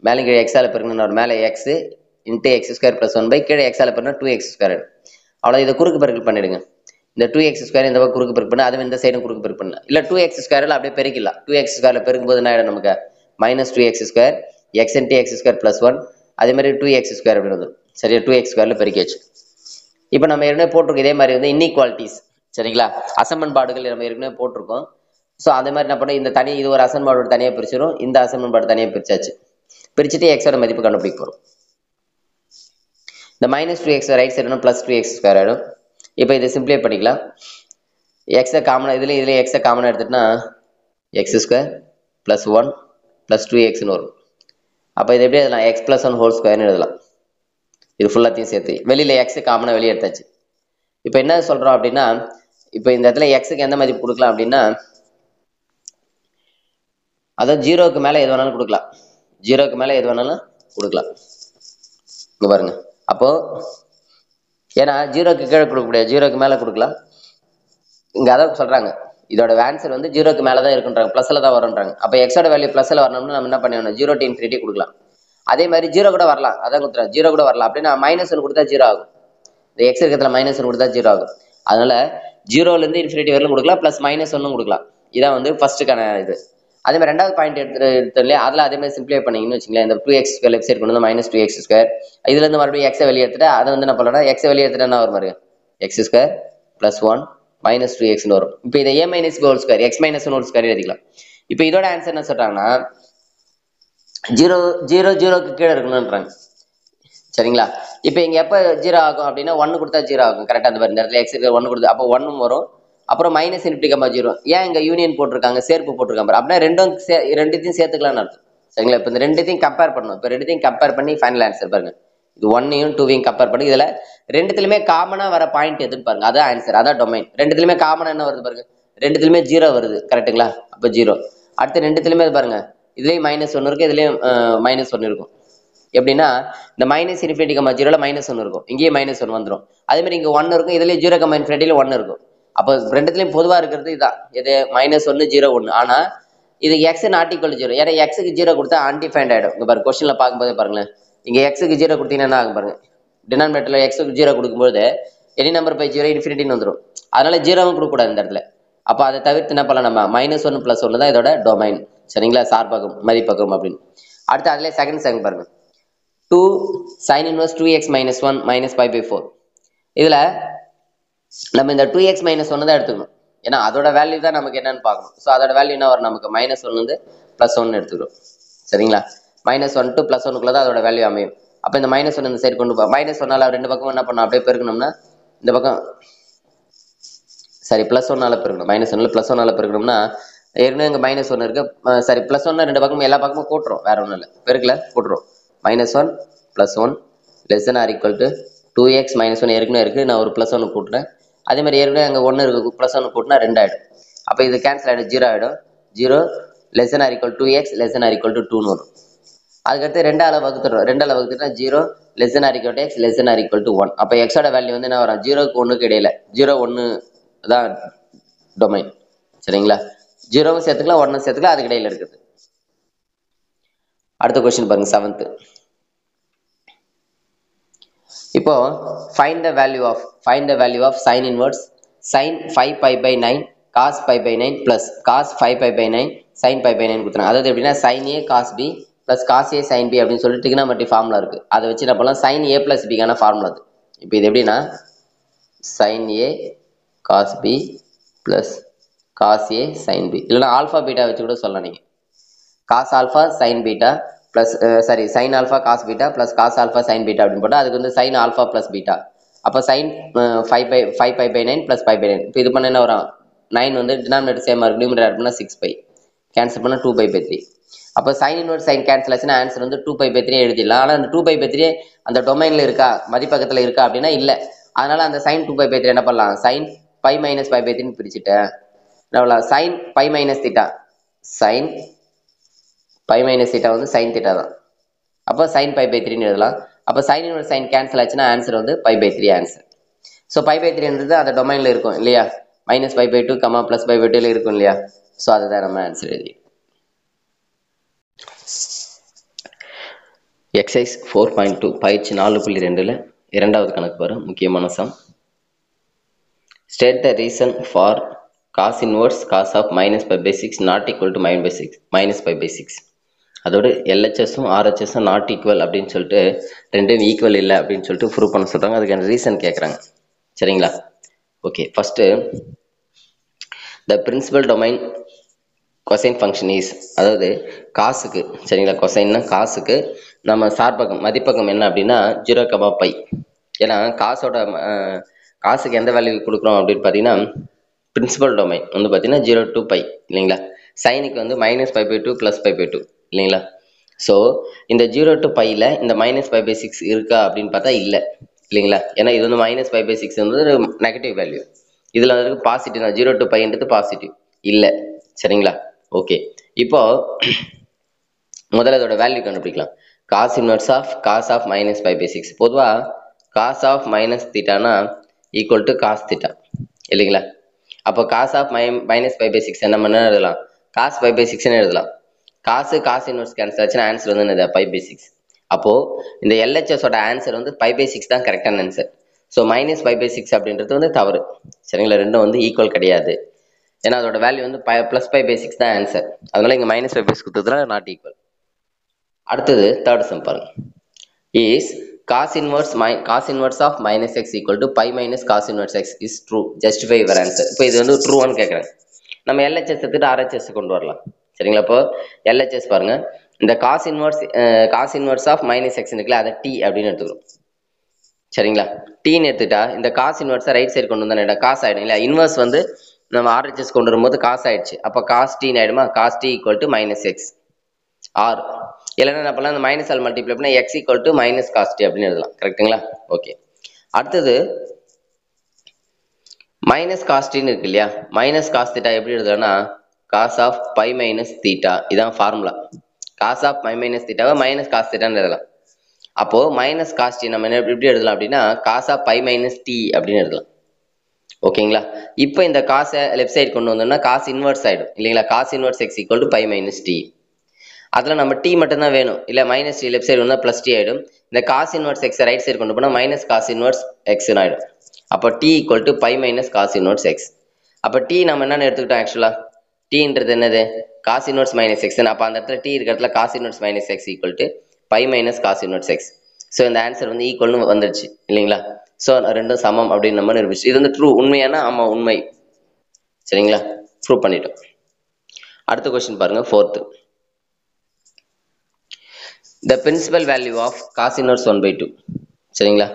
மேலே கீழே x ஆல பெருக்கணும். மேலே x × x² + 1 கீழே x ஆல பெருக்கணும் 2x². அவ்வளவு. இதை குறுக்கு பெருக்கல் பண்ணிடுங்க. இந்த 2x² இந்த பக்கம் குறுக்கு பெருக்கு பண்ண, அதுவும் இந்த சைடும் குறுக்கு பெருக்கு பண்ணலாம். இல்ல 2x² அப்படியே பெருக்கிடலாம். 2x² பெருக்கும்போது என்ன ஆயிடும் நமக்கு, -2x², x × x² + 1 அதே மாதிரி 2x² அப்படின்னு வந்துடும். சரியா? 2x² பெருக்கியாச்சு. இப்போ நம்ம ஏற்கனவே போட்டிருக்கோம் இதே மாதிரி வந்து இன்இக்வாலிட்டிஸ். சரிங்களா? அசமன்பாடுகள் நம்ம ஏற்கனவே போட்டிருக்கோம். ஸோ அதே மாதிரி என்ன பண்ணோம், இந்த தனி இது ஒரு அசன்பாடு தனியாக பிரிச்சிடும், இந்த அசன்பாடு தனியாக பிரிச்சாச்சு. பிரிச்சுட்டு எக்ஸோட மதிப்பு கண்டுபிடிக்க போறோம். இந்த -2x ரைட் சைடு +2x² ஆயிடும். இப்போ இதை சிம்பிளை பண்ணிக்கலாம். எக்ஸை காமனா இதுல எக்ஸை காமனா எடுத்துட்டுனா x² + 1 + 2xன்னு வரும். அப்போ இது எப்படி எழுதலாம், x + 1 ஹோல் ஸ்கொயர்னு எழுதலாம். இது ஃபுல்லாத்தையும் சேர்த்து வெளியில எக்ஸ் காமனா வெளியே எடுத்தாச்சு. இப்போ என்ன சொல்றோம் அப்படின்னா, இப்போ இந்த இடத்துல எக்ஸுக்கு எந்த மதிப்பு கொடுக்கலாம் அப்படின்னா, அதாவது 0க்கு மேல எது வேணாலும் கொடுக்கலாம். 0க்கு மேல எது வேணாலும் கொடுக்கலாம். இங்க பாருங்க. அப்போ ஏன்னா 0க்கு கீழே கொடுக்க முடியாது, 0க்கு மேல கொடுக்கலாம். இங்க அதான் சொல்றாங்க, இதோட ஆன்சர் வந்து 0க்கு மேல தான் இருக்குன்றாங்க, பிளஸ்ல தான் வரும்ன்றாங்க. அப்ப எக்ஸோட வேல்யூ பிளஸ்ல வரணும்னு நம்ம என்ன பண்ணணும், 0 to ∞ கொடுக்கலாம். அதே மாதிரி 0 கூட வரலாம், அதான் கொடுத்துறேன் 0 கூட வரலாம். அப்படின்னா -1 கொடுத்தா 0 ஆகும். இந்த எக்ஸ் இருக்கிறதுல -1 கொடுத்தா 0 ஆகும். அதனால 0ல இருந்து ∞ வரலும் கொடுக்கலாம், பிளஸ் -1 கொடுக்கலாம். இதான் வந்து ஃபர்ஸ்ட்டுக்கான இது. அதே மாதிரி ரெண்டாவது பாயிண்ட் எடுத்து இல்லையா, அதில் அதே மாதிரி சிம்பிளை பண்ணீங்கன்னு வச்சுங்களேன், இந்த 2x² லெஃப்ட் சைடு கொண்டு வந்து -2x², இதுலேருந்து மறுபடியும் எக்ஸை வெளியே எடுத்துட்டு அதை வந்து என்ன பண்ணலாம், எக்ஸை வெளியே எடுத்துட்டு என்ன வரும் பாருங்க, x² + 1 - 2x வரும். இப்போ இதை a - b whole square x - 1 square எழுதிக்கலாம். இப்போ இதோட ஆன்சர் என்ன சொல்றாங்கன்னா 0 0 0க்கு கீழே இருக்கணும்ன்றாங்க. சரிங்களா? இப்போ இங்க எப்ப 0 ஆகும் அப்படின்னா 1 கொடுத்தா 0 ஆகும். கரெக்டா அந்த இந்த இடத்துல x இருக்கு 1 கொடுத்து அப்போ 1 வரும். அப்புறம் -∞, 0. ஏன் இங்க யூனியன் போட்டிருக்காங்க, சேர்ப்பு போட்டிருக்காங்க அப்படின்னா ரெண்டுத்தையும் சேர்த்துக்கலாம்னு அர்த்தம். சரிங்களா? இப்போ இந்த ரெண்டுத்தையும் கம்பேர் பண்ணணும். இப்போ ரெண்டுத்தையும் கம்பேர் பண்ணி ஃபைனல் ஆன்சர் பாருங்க. இது 1ஐயும் 2ஐயும் கம்பேர் பண்ணி இதுல ரெண்டுத்துலயுமே காமனா வர பாயிண்ட் எதுன்னு பாருங்க. அதான் ஆன்சர், அதான் டொமைன். ரெண்டுத்துலயுமே காமனா என்ன வருது பாருங்க, ரெண்டுத்துலயுமே 0 வருது. கரெக்ட்டுங்களா? அப்போ 0. அடுத்து ரெண்டுத்துலயுமே பாருங்க, இதுலயும் -1 இருக்கு, இதுலயும் -1 இருக்கும். எப்படின்னா இந்த -∞, 0ல -1 இருக்கும், இங்கேயும் -1 வந்துடும். அதே மாதிரி இங்க 1 இருக்கும், இதுலயும் 0, ∞ 1 இருக்கும். அப்போ ரெண்டுத்துலயும் பொதுவா இருக்கிறது இதான், இது -1 0 1. ஆனா இது x ≠ 0. ஏன்னா x-க்கு 0 கொடுத்தா அன்டிஃபைன்ட் ஆயிடும். இங்க பாருங்க, கொஸ்டின்ல பார்க்கும்போது பாருங்களேன், இங்க x-க்கு 0 கொடுத்தீங்கன்னா என்ன ஆகும் பாருங்க, டினாமினேட்டர்ல x-க்கு 0 கொடுக்கும்போது எனி நம்பர் பை 0 ∞ வந்துடும். அதனால 0வும் கொடுக்கக்கூடாது இந்த இடத்துல. அப்போ அதை தவிர்த்து என்ன பண்ணலாம், நம்ம -1 + 1 தான் இதோட டொமைன். சரிங்களா? சார்பகம் மதிப்பகம் அப்படின்னு. அடுத்து அதுல செகண்ட் பாருங்க, 2 sin inverse 2x - 1 - π/4. இதுல நம்ம இந்த 2x - 1 தான் எடுத்துக்கணும். ஏன்னா அதோட வேல்யூ தான் நமக்கு என்னன்னு பார்க்கணும். ஸோ அதோட வேல்யூ என்ன வரும் நமக்கு, -1 வந்து +1 எடுத்துக்கிறோம். சரிங்களா? -1 to +1 தான் அதோட வேல்யூ அமையும். அப்போ இந்த -1 இந்த சைடு கொண்டு போ, -1ஆல ரெண்டு பக்கம் என்ன பண்ணணும், அப்படியே பெருக்கணும்னா இந்த பக்கம் சரி +1ஆல பெருக்கணும். -1ல +1ஆல பெருக்கணும்னா ஏற்கனவே இங்க -1 இருக்கு. சரி +1 ரெண்டு பக்கமும் எல்லா பக்கமும் கூட்டுறோம், வேற ஒன்றும் இல்லை, பெருக்கல கூட்டுறோம். -1 + 1 <= 2x - 1 ஏற்கனவே இருக்கு, நான் ஒரு +1 கூட்டுறேன். அதே மாதிரி ஏற்கனவே அங்கே 1 இருக்கு, +1 கூட்டினா 2 ஆயிடும். அப்போ இது கேன்சல் ஆகிடும், 0 ஆகிடும். 0 <= 2x <= 2ன்னு வரும். அதுக்கடுத்து 2ஆல வகுத்துறோம், 2ஆல வகுத்துட்டா 0 <= x <= 1. அப்போ எக்ஸோட வேல்யூ வந்து என்ன வரும், 0க்கு 1க்கு இடையில 0 1 தான் டொமைன். சரிங்களா? 0வும் சேர்த்துக்கலாம் 1ம் சேர்த்துக்கலாம், அதுக்கு இடையில இருக்குது. அடுத்த கொஸ்டின் பாருங்க, 7th. இப்போ find the value of sin inverse sin 5π/9 cos π/9 plus cos 5π/9 sin π/9 கொடுத்துறாங்க. அதாவது எப்படின்னா sin a cos b plus cos a sin b அப்படின்னு சொல்லிட்டு trigonometry ஃபார்முலா இருக்கு. அதை வச்சு என்ன பண்ணலாம், sin a plus b கான ஃபார்முலா அது. இப்போ இது எப்படின்னா sin a cos b plus cos a sin b, இல்லைன்னா ஆல்பா பீட்டா வச்சு கூட சொல்லலாம் நீங்க. cos alpha sin beta plus sin alpha cos beta plus cos alpha sin beta அப்படின்னு போட்டால் அதுக்கு வந்து sin alpha plus beta. அப்போ sin 5π/9 plus π/9. இப்போ இது பண்ண என்ன வரும், 9 வந்து டினாமினேட்டர் சேமாக இருக்கு, நியூமரேட்டர் ஆட் பண்ணால் 6π, கேன்சல் பண்ணால் 2π/3. அப்போ sin inverse sin கேன்சல் ஆச்சுன்னா ஆன்சர் வந்து 2π/3 எழுதிடலாம். ஆனால் அந்த 2π/3 அந்த டொமைனில் இருக்கா, மதிப்பகத்தில் இருக்கா அப்படின்னா இல்லை. அதனால அந்த sin 2π/3 என்ன பண்ணலாம், sin π - π/3 பிரிச்சுட்டேன். sin π - θ, sin π - θ வந்து sin θ தான். அப்போ sin π/3 எழுதலாம். அப்போ sin inverse sin கேன்சல் ஆச்சுன்னா ஆன்சர் வந்து π/3 ஆன்சர். ஸோ π/3 அந்த டொமைனில் இருக்கும் இல்லையா, -π/2 +π/2 இருக்கும் இல்லையா. ஸோ அதுதான் நம்ம ஆன்சர் எழுதி. எக்ஸசைஸ் 4.2 பயிற்சி 4.2ல இரண்டாவது கணக்கு வரும், முக்கியமான sum. State the reason for cos inverse cos of -π/6 not equal to -π/6. அதோட LHSம் RHSம் நாட் ஈக்குவல் அப்படின்னு சொல்லிட்டு ரெண்டும் ஈக்குவல் இல்லை அப்படின்னு சொல்லிட்டு ப்ரூவ் பண்ண சொல்கிறாங்க. அதுக்கான ரீசன் கேட்குறாங்க. சரிங்களா? Okay, first the principal domain cosine function is, அதாவது காசுக்கு, சரிங்களா, கொசைன்னா காசுக்கு நம்ம சார்பகம் மதிப்பகம் என்ன அப்படின்னா 0, ஏன்னா காசுக்கு எந்த வேல்யூ கொடுக்குறோம் அப்படின்னு பார்த்தீங்கன்னா பிரின்சிபல் டொமைன் வந்து பார்த்தீங்கன்னா 0 to π இல்லைங்களா. சைனுக்கு வந்து -π/2 +π/2 இல்லைங்களா. ஸோ இந்த 0 to πல இந்த -π/6 இருக்கா அப்படின்னு பார்த்தா இல்லை இல்லைங்களா. ஏன்னா இது வந்து -π/6 வந்து நெகட்டிவ் வேல்யூ, இதில் வந்து பாசிட்டிவ் தான், 0 to πன்றது பாசிட்டிவ் இல்லை. சரிங்களா? ஓகே, இப்போ முதல்ல இதோட வேல்யூ கண்டுபிடிக்கலாம். cos inverse of cos of -π/6, பொதுவாக cos of -θனா ஈக்குவல் டு cos θ இல்லைங்களா. அப்போ cos of -π/6 என்ன பண்ண எழுதலாம், cos π/6ன்னு எழுதலாம். cos இன்வெர்ஸ் கேன்சல் ஆச்சுன்னா ஆன்சர் வந்து என்னது, π/6. அப்போ இந்த LHSோட ஆன்சர் வந்து π/6 தான் கரெக்டான ஆன்சர். ஸோ -π/6 அப்படின்றது வந்து தவறு. சரிங்களா, ரெண்டும் வந்து ஈக்குவல் கிடையாது. ஏன்னா அதோட வேல்யூ வந்து ப்ளஸ் 5/6 தான் ஆன்சர். அதனால இங்கே -5/6 கொடுத்ததுனால நாட் ஈக்குவல். அடுத்தது தேர்ட் சம் பாருங்க. Is cos inverse of minus x equal to pi minus cos inverse x is true, justify your answer. இப்போ இது வந்து ட்ரூவான்னு கேட்குறாங்க. நம்ம LHS எடுத்துட்டு RHS கொண்டு வரலாம். சரிங்களா? இப்போ LHS பாருங்க, இந்த cos inverse of minus x இருக்குல்ல, அதை t அப்படின்னு எடுத்துக்கிறோம். சரிங்களா? டீன்னு எடுத்துட்டா இந்த cos inverse ரைட் சைடு கொண்டு வந்தா காசு ஆயிடும் இல்லையா? இன்வர்ஸ் வந்து நம்ம RHS கொண்டு வரும்போது காசு ஆயிடுச்சு. அப்போ cos t ஆயிடுமா? cos t equal to minus x or இல்லைன்னா என்ன பண்ணலாம், இந்த மைனஸ் ஆல் மல்டிப்ளை பண்ணா x equal to minus cos t அப்படின்னு எழுதலாம். கரெக்டுங்களா? ஓகே. அடுத்தது மைனஸ் காஸ் டின்னு இருக்கு இல்லையா? மைனஸ் காஸ் தீட்டா எப்படி எழுதலாம்னா cos of pi minus theta, இதான் formula. Cos of pi minus தீட்டாவை மைனஸ் காஸ் தீட்டான்னு எழுதலாம். அப்போ மைனஸ் காஸ் டி நம்ம எப்படி எழுதலாம் அப்படின்னா cos of pi minus T அப்படின்னு எழுதலாம். ஓகேங்களா? இப்போ இந்த காசை லெஃப்ட் சைடு கொண்டு வந்தோம்னா காஸ் இன்வர்ஸ் ஆயிடும் இல்லைங்களா? Cos inverse x equal to pi minus t. அதில் நம்ம டி மட்டும்தான் வேணும், இல்லை மைனஸ் டி லெஃப்ட் சைடு வந்தால் ப்ளஸ் டி ஆகிடும். இந்த காஸ் இன்வர்ஸ் எக்ஸை ரைட் சைடு கொண்டு போனால் மைனஸ் காஸ் இன்வர்ஸ் எக்ஸ்னு ஆகிடும். அப்போ t equal to pi minus cos inverse x. அப்போ டி நம்ம என்னென்னு எடுத்துக்கிட்டோம் ஆக்சுவலாக? டீன்றது என்னது? Cos inverse minus x. அப்போ அந்த இடத்துல டி இருக்கிற இடத்துல cos inverse minus X equal to pi minus cos inverse x. So இந்த ஆன்சர் வந்து ஈக்குவல்னு வந்துடுச்சு இல்லைங்களா? ஸோ ரெண்டும் சமம் அப்படின்னு நம்ம நிரூபிச்சு. இது வந்து ட்ரூ, உண்மையானா ஆமாம் உண்மை. சரிங்களா? ப்ரூவ் பண்ணிட்டோம். அடுத்த கொஸ்டின் பாருங்க, fourth. The principal value of cos inverse 1/2. சரிங்களா?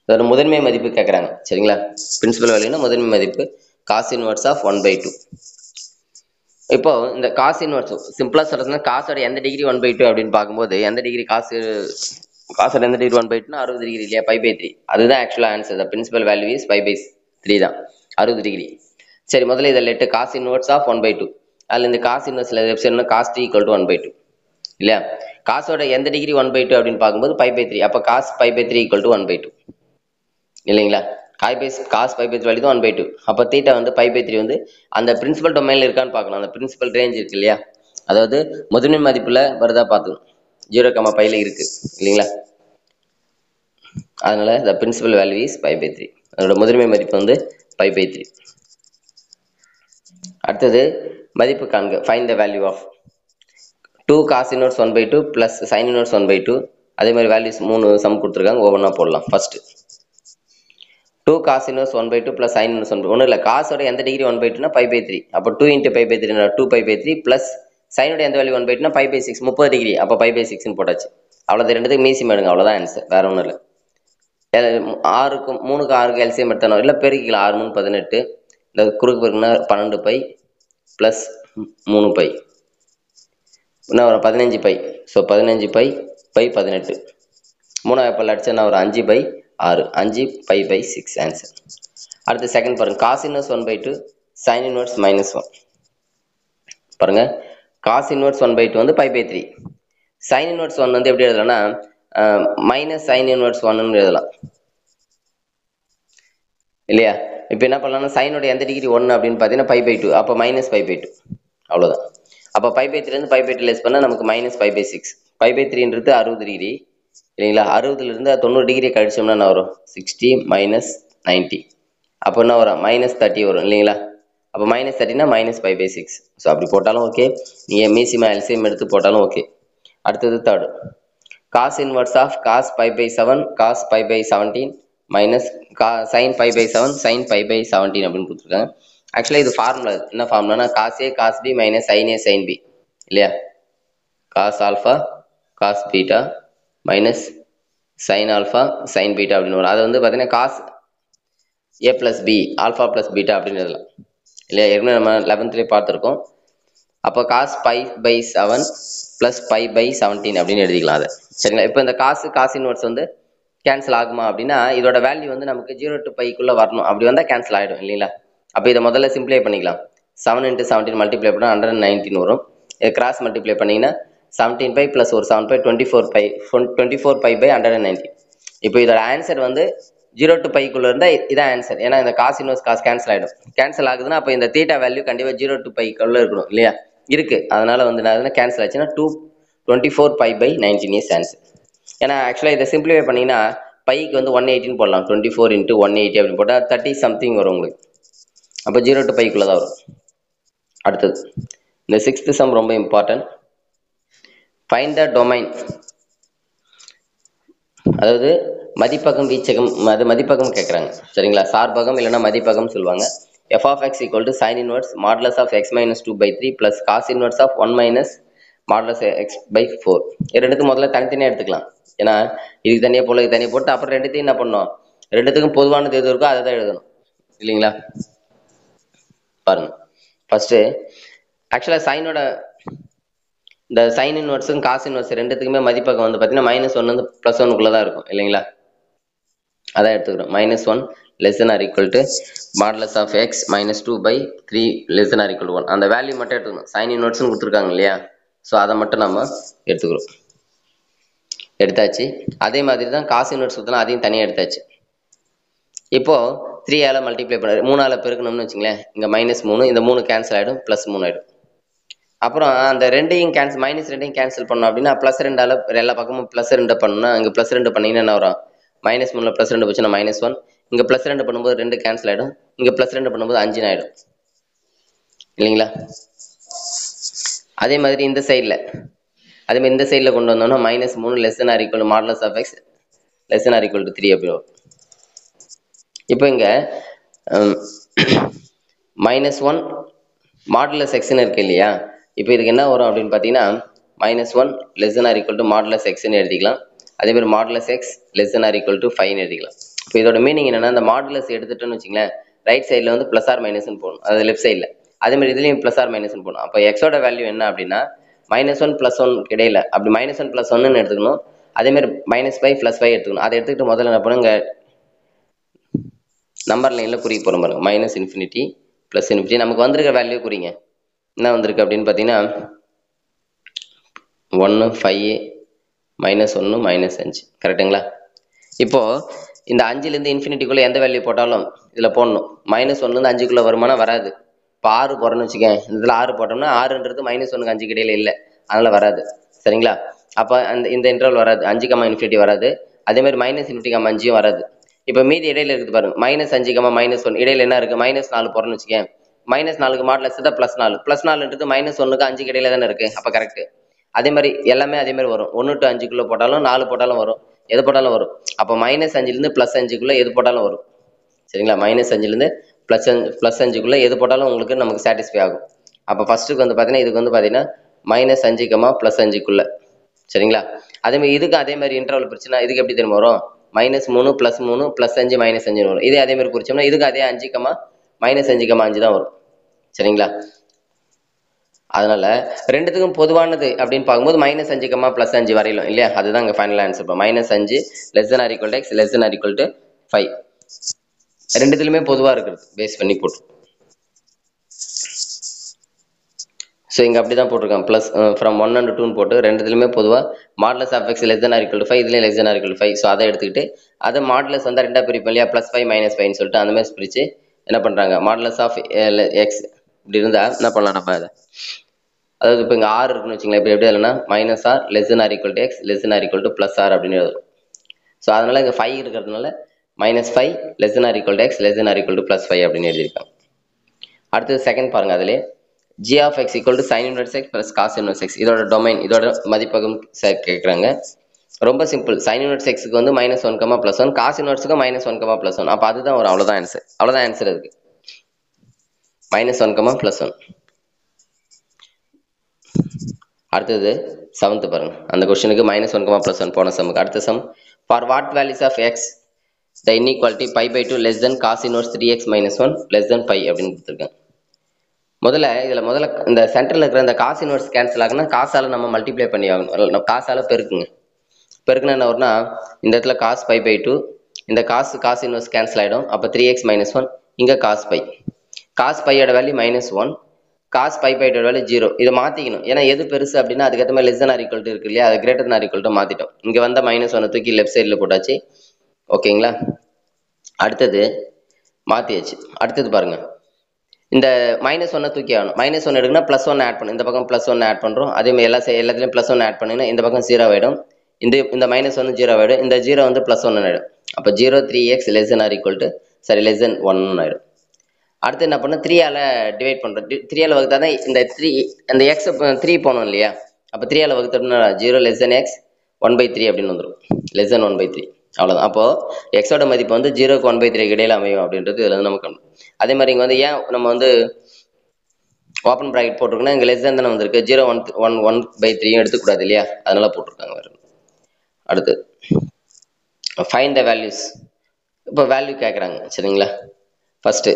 அதோட முதன்மை மதிப்பு கேட்குறாங்க. சரிங்களா? பிரின்சிபல் வேல்யூனா முதன்மை மதிப்பு cos inverse of 1/2. இப்போ இந்த cos inverse சிம்பிளா சொல்றதுன்னா காசோட எந்த டிகிரி 1/2 அப்படின்னு பார்க்கும்போது எந்த டிகிரி காசோட எந்த டிகிரி 1/2னா 60 டிகிரி இல்லையா? π/3. அதுதான் ஆக்சுவலா answer. The principal value is π/3 தான், 60 டிகிரி. சரி, முதல்ல இதை லெட்டு cos inverse of 1/2. அதில் இந்த cos inverse லெஃப்ட் சைடுனா cos t equal to 1/2 இல்லையா? காசோட எந்த டிகிரி 1/2 அப்படின்னு பார்க்கும்போது π/3. அப்போ cos π/3 equal to 1/2 இல்லைங்களா? cos π/3 வேல்யூ தான் 1/2. அப்போ தீட்டா வந்து π/3 வந்து அந்த பிரின்சிபல் டொமைன்ல இருக்கான்னு பார்க்கணும். அந்த பிரின்சிபல் ரேஞ்ச் இருக்கு இல்லையா? அதாவது முதன்மை மதிப்புல வருதா பார்த்துக்கணும். 0,πல இருக்கு இல்லைங்களா? அதனால the principal value is π/3. அதோட முதன்மை மதிப்பு வந்து π/3. அடுத்தது மதிப்பு காண்க. Find the value of 2 cos inverse 1/2 plus sin inverse 1/2. அதே மாதிரி வேல்யூஸ் 3 சம் கொடுத்துருக்காங்க, ஒவ்வொன்றா போடலாம். First 2 cos inverse 1/2 plus sin inverse 1/2. ஒன்றும் இல்லை, காசோட எந்த டிகிரி 1/2னா π/3. அப்போ 2 × π/3 2π/3 பிளஸ் சைனோட எந்த வேல்யூ 1/2னா π/6, 30 டிகிரி. அப்போ π/6ன்னு போட்டாச்சு. அவ்வளோதான், ரெண்டுத்துக்கு மீசியம் எடுங்க, அவ்வளோதான் ஆன்சர், வேற ஒன்றும் இல்லை. 3க்கு 6க்கு எல்சியம் எடுத்தானோ இல்லை பெருக்கிக்கலாம். 6 3 18, இந்த குறுக்கு பெருக்குன்னா 12π பிளஸ் 3π என்ன வரும்? 15π. So 15π by 18. 3 பல் அடிச்சா ஒரு 5/6, 5π/6 ஆன்சர். அடுத்து செகண்ட் பாருங்க, cos inverse 1/2 sin inverse -1. பாருங்க, cos inverse 1/2 வந்து π/3. sin inverse 1 வந்து எப்படி எழுதலாம்னா மைனஸ் sin inverse 1ன்னு எழுதலாம் இல்லையா? இப்போ என்ன பண்ணலாம்னா சைனோட எந்த டிகிரி 1 அப்படின்னு பார்த்தீங்கன்னா π/2. அப்போ -π/2 அவ்வளோதான். அப்போ π/3 π/2 லெஸ் பண்ணால் நமக்கு -π/6. π/3ன்றது 60 டிகிரி இல்லைங்களா? 60லேருந்து 90 டிகிரி கழிச்சோம்னா என்ன வரும்? 60 - 90. அப்போ என்ன வரும்? -30 வரும் இல்லைங்களா? அப்போ -30னா -π/6. ஸோ அப்படி போட்டாலும் ஓகே, நீங்கள் மீசிமா எல்சிஎம் எடுத்து போட்டாலும் ஓகே. அடுத்தது third, cos inverse of cos π/7 cos π/17 minus sin π/7 sin π/17 அப்படின்னு கொடுத்துருக்காங்க. ஆக்சுவலாக இது ஃபார்முலா. என்ன ஃபார்முலானா cos A cos B minus sin A sin B இல்லையா? cos alpha cos beta minus sin alpha sin beta அப்படின்னு வரும். அதை வந்து பார்த்தீங்கன்னா cos A + B alpha + beta அப்படின்னு எழுதலாம் இல்லையா? ஏற்கனவே நம்ம 11th பார்த்துருக்கோம். அப்போ cos π/7 ப்ளஸ் π/17 அப்படின்னு எழுதிக்கலாம் அதை. சரிங்களா? இப்போ இந்த cos இன்வர்ஸ் வந்து கேன்சல் ஆகுமா அப்படின்னா இதோட வேல்யூ வந்து நமக்கு 0 to πக்குள்ளே வரணும். அப்படி வந்தால் கேன்சல் ஆகிடும் இல்லைங்களா? அப்போ இதை முதல்ல சிம்பிளை பண்ணிக்கலாம். 7 × 17 மல்டிப்ளை பண்ணால் 119 வரும். இதை கிராஸ் மல்டிப்ளை பண்ணிங்கன்னா 17π ப்ளஸ் ஒரு 7π 24π/190. இப்போ இதோட ஆன்சர் வந்து 0 to πக்குள்ளே இருந்தால் இதான் ஆன்சர். ஏன்னா இந்த cos இன்வர்ஸ் காஸ் கேன்சல் ஆகிடும். கேன்சல் ஆகுதுன்னா அப்போ இந்த தீட்டா வேல்யூ கண்டிப்பாக 0 to πக்குள்ளே இருக்கணும் இல்லையா? இருக்குது. அதனால் வந்து நான் கேன்சல் ஆச்சுன்னா 24π/19 இஸ் ஆன்சர். ஏன்னா ஆக்சுவலாக இதை சிம்பிளிஃபை பண்ணிங்கன்னா பைக்கு வந்து 180ன்னு போடலாம். 24 × 180 அப்படின்னு போட்டால் 30 சம்திங் வரும் உங்களுக்கு. அப்போ 0 to பைக்குள்ளே தான் வரும். அடுத்தது இந்த 6th சம் ரொம்ப இம்பார்ட்டன்ட். ஃபைண்ட் த டொமைன், அதாவது மதிப்பகம் வீச்சகம், அது மதிப்பகம் கேட்குறாங்க சரிங்களா. சார்பகம் இல்லைன்னா மதிப்பகம் சொல்லுவாங்க. f of x equal to sin inverse modulus of x minus 2/3 plus cos inverse of 1 minus modulus x by 4. ரெண்டுத்துக்கும் முதல்ல தனித்தனியாக எடுத்துக்கலாம். ஏன்னா இதுக்கு தனியாக போல இது தனியாக போட்டு அப்புறம் ரெண்டுத்தையும் என்ன பண்ணோம், ரெண்டுத்துக்கும் பொதுவானது எது இருக்கோ அதை தான் எழுதணும் இல்லைங்களா. பாருங்க ஃபர்ஸ்ட் ஆக்சுவலாக சைனோட இந்த சைன் இன்வர்ஸும் காஸ் இன்வர்ஸ் ரெண்டுத்துக்குமே மதிப்பகம் வந்து பார்த்தீங்கன்னா -1 வந்து +1 தான் இருக்கும் இல்லைங்களா. அதான் எடுத்துக்கிறோம். -1 less than or equal to modulus of x minus 2/3 less than or equal to 1. அந்த வேல்யூ மட்டும் எடுத்துக்கணும். சைன் இன்வர்ஸ்னு கொடுத்துருக்காங்க இல்லையா, ஸோ அதை மட்டும் நம்ம எடுத்துக்கிறோம். எடுத்தாச்சு. அதே மாதிரி தான் காஸ் இன்வர்ஸ் கொடுத்தலாம், அதையும் தனியாக எடுத்தாச்சு. இப்போ 3ஆல் மல்டிப்ளை பண்ண 3ஆல் பெருக்கணும்னு வச்சுங்களேன். இங்கே -3, இந்த 3 கேன்சல் ஆகிடும், +3 ஆகிடும். அப்புறம் அந்த ரெண்டையும் கேன்சல் -2 கேன்சல் பண்ணோம் அப்படின்னா +2ஆல் எல்லா பக்கமும் +2 பண்ணணும்னா இங்கே +2 பண்ணிங்கன்னா என்ன வரும், -3ல் +2 போச்சுன்னா -1. இங்கே +2 பண்ணும்போது 2 கேன்சல் ஆகிடும், இங்கே +2 பண்ணும்போது 5 ஆகிடும் இல்லைங்களா. அதே மாதிரி இந்த சைடில் கொண்டு வந்தோம்னா -3 less than or equal to modulus of x less than or equal to 3 அப்படி வரும். இப்போ இங்கே -1 மாடுலஸ் எக்ஸ்ன்னு இருக்கு இல்லையா. இப்போ இதுக்கு என்ன வரும் அப்படின்னு பார்த்தீங்கன்னா -1 less than or equal to modulus xன்னு எழுதிக்கலாம். அதே மாதிரி modulus x less than or equal to 5ன்னு எழுதிக்கலாம். இப்போ இதோட மீனிங் என்னன்னா, இந்த மாடுலஸ் எடுத்துட்டோன்னு வச்சுங்களேன், ரைட் சைடில் வந்து +or - போகணும், அது லெஃப்ட் சைடில். அதே மாதிரி இதுலேயும் +or - போகணும். அப்போ எக்ஸோட வேல்யூ என்ன அப்படின்னா -1 +1 இடையில அப்படி -1 +1ன்னு எடுத்துக்கணும். அதே மாதிரி -5 +5 எடுத்துக்கணும். அதை எடுத்துக்கிட்டு முதல்ல என்ன பண்ணுங்க, நம்பர் லைனில் குறிக்க போகிறோம் பாருங்க. -∞ +∞. நமக்கு வந்திருக்க வேல்யூ குறிங்க. என்ன வந்திருக்கு அப்படின்னு பார்த்தீங்கன்னா 1 5 -1 -5 கரெக்டுங்களா. இப்போது இந்த 5லேருந்து ∞ எந்த வேல்யூ போட்டாலும் இதில் போடணும். -1லேருந்து 5க்குள்ளே வருமானா வராது. இப்போ 6 போடுறோன்னு வச்சுக்கேன், இதில் 6 போட்டோம்னா 6ன்றது -1க்கு 5க்கு இடையில இல்லை, அதனால் வராது சரிங்களா. அப்போ இந்த இன்டர்வல் வராது, 5, வராது. அதே மாதிரி -∞, 5 வராது. இப்போ மீதி இடையில இருக்குது பாருங்க, -5, -1 இடையில என்ன இருக்குது, -4 போடுறோன்னு வச்சுக்கேன். -4க்கு மாடுலஸ் தான் +4. +4ன்றது -1க்கு 5க்கு இடையில தானே இருக்குது, அப்போ கரெக்டு. அதே மாதிரி எல்லாமே அதே மாதிரி வரும். 1 to 5க்குள்ளே போட்டாலும் 4 போட்டாலும் வரும், எது போட்டாலும் வரும். அப்போ -5லேருந்து +5க்குள்ளே எது போட்டாலும் வரும் சரிங்களா. -5லேருந்து +5க்குள்ளே எது போட்டாலும் உங்களுக்கு நமக்கு சாட்டிஸ்ஃபை ஆகும். அப்போ ஃபர்ஸ்ட்டுக்கு வந்து பார்த்தீங்கன்னா இதுக்கு வந்து பார்த்தீங்கன்னா -5, +5க்குள்ளே சரிங்களா. அதேமாதிரி இதுக்கு அதே மாதிரி இன்டர்வல் பிரிச்சுன்னா இதுக்கு எப்படி திரும்ப வரும், -3 +3 +5 -5 வரும். இதே அதே மாதிரி குறிச்சோம்னா இதுக்கு அதே 5, -5, தான் வரும் சரிங்களா. அதனால ரெண்டுத்துக்கும் பொதுவானது அப்படின்னு பார்க்கும்போது -5, +5 வரையிலும் இல்லையா, அதுதான் இங்கே ஃபைனல் ஆன்சர். இப்போ -5 less than or equal to x less than or equal to 5 ரெண்டுத்துலையுமே பொதுவாக இருக்கிறது பேஸ் பண்ணி போட்டு. ஸோ இங்கே அப்படி தான் போட்டிருக்கான். ப்ளஸ் ஃப்ரம் 1 and 2ன்னு போட்டு ரெண்டுத்துலையுமே பொதுவாக modulus of x less than or equal to 5, இதுலேயும் less than or equal to 5. So அதை எடுத்துக்கிட்டு அதை மாடுலஸ் வந்து ரெண்டாக பிரிப்போம் இல்லையா, +5 -5ன்னு சொல்லிட்டு அந்த மாதிரி பிரித்து என்ன பண்ணுறாங்க, மாடுலஸ் ஆஃப் எக்ஸ் இப்படி இருந்தால் என்ன பண்ணலாம் நம்ம அதை, அதாவது இப்போ இங்கே 6 இருக்குன்னு வச்சுங்களேன். இப்போ எப்படி இல்லைன்னா -r less than or equal to x less than or equal to +r அப்படின்னு எழுதும். ஸோ அதனால் இங்கே 5 இருக்கிறதுனால -5 less than or equal to x less than or equal to +5 அப்படின்னு எழுதியிருக்காங்க. அடுத்தது செகண்ட் பாருங்க, அதிலே g of x equal to sin inverse x plus cos inverse x, இதோட டொமைன் இதோட மதிப்பகம் கேட்குறாங்க. ரொம்ப சிம்பிள். sin inverse xக்கு வந்து -1, +1, cos inverseக்கு -1, +1. அப்போ அதுதான் வரும், அவ்வளோதான் ஆன்சர். அவ்வளோதான் ஆன்சர் அதுக்கு, -1, +1. அடுத்தது 7th பாருங்க. அந்த கொஸ்டினுக்கு -1, +1 போன சம்முக்கு. அடுத்த sum, for what values of x the inequality π/2 less than cos inverse 3x - 1 less than π அப்படின்னு கொடுத்துருக்காங்க. முதல்ல இந்த சென்டரில் இருக்கிற இந்த காஸ் இன்வர்ஸ் கேன்சல் ஆகுனா காசால் நம்ம மல்டிப்ளை பண்ணி ஆகணும். காசால் பெருக்குனா என்ன வரும்னா இந்த இடத்துல cos π/2, இந்த காஸ் இன்வர்ஸ் கேன்சல் ஆகிடும். அப்போ 3x - 1, இங்கே cos π. cos πயோட வேல்யூ -1, cos π/2 வேல்யூ 0. இதை மாற்றிக்கணும். ஏன்னா எது பெருசு அப்படின்னா அதுக்கேற்ற மாதிரி less than or equal to இருக்கு இல்லையா, அது greater than or equal to மாற்றிட்டோம். இங்கே வந்த -1 தூக்கி லெஃப்ட் சைடில் போட்டாச்சு. ஓகேங்களா. அடுத்தது மாற்றியாச்சு. அடுத்தது பாருங்கள், இந்த -1 தூக்கி ஆகணும். -1 எடுக்குன்னா +1 ஆட் பண்ணணும். இந்த பக்கம் +1 ஆட் பண்ணுறோம். அதே மாதிரி எல்லாத்துலேயும் +1 ஆட் பண்ணிங்கன்னா இந்த பக்கம் 0 ஆகிடும். இந்த -1 0 ஆகிடும். இந்த 0 வந்து +1 ஆகிடும். அப்போ 0 3x less than or equal to less than 1 ஆகிடும். அடுத்து என்ன பண்ண 3ஆல் டிவைட் பண்ணுறோம். 3ஆல் வகுத்தா தான் இந்த 3 அந்த எக்ஸ் 3 போனோம் இல்லையா, அப்போ 3ஆல் வகுத்தோம்னா 0 லெஸ் தென் எக்ஸ் 1/3 அப்படின்னு வந்துடும். லெஸ் தென் 1/3 அவ்வளோதான். அப்போது எக்ஸோட மதிப்பு வந்து 0க்கு 1/3 இடையில அமையும் அப்படின்றது இதில் வந்து நமக்கு. அதே மாதிரி இங்கே வந்து ஏன் நம்ம வந்து ஓப்பன் ப்ராக்கெட் போட்டிருக்கோன்னா இங்கே லெஸ் தென் தானே வந்திருக்கு, 0 1/3 எடுத்துக்கூடாது இல்லையா, அதனால போட்டிருக்காங்க வேறு. அடுத்து ஃபைண்ட் த வேல்யூஸ். இப்போ வேல்யூ கேட்குறாங்க சரிங்களா. First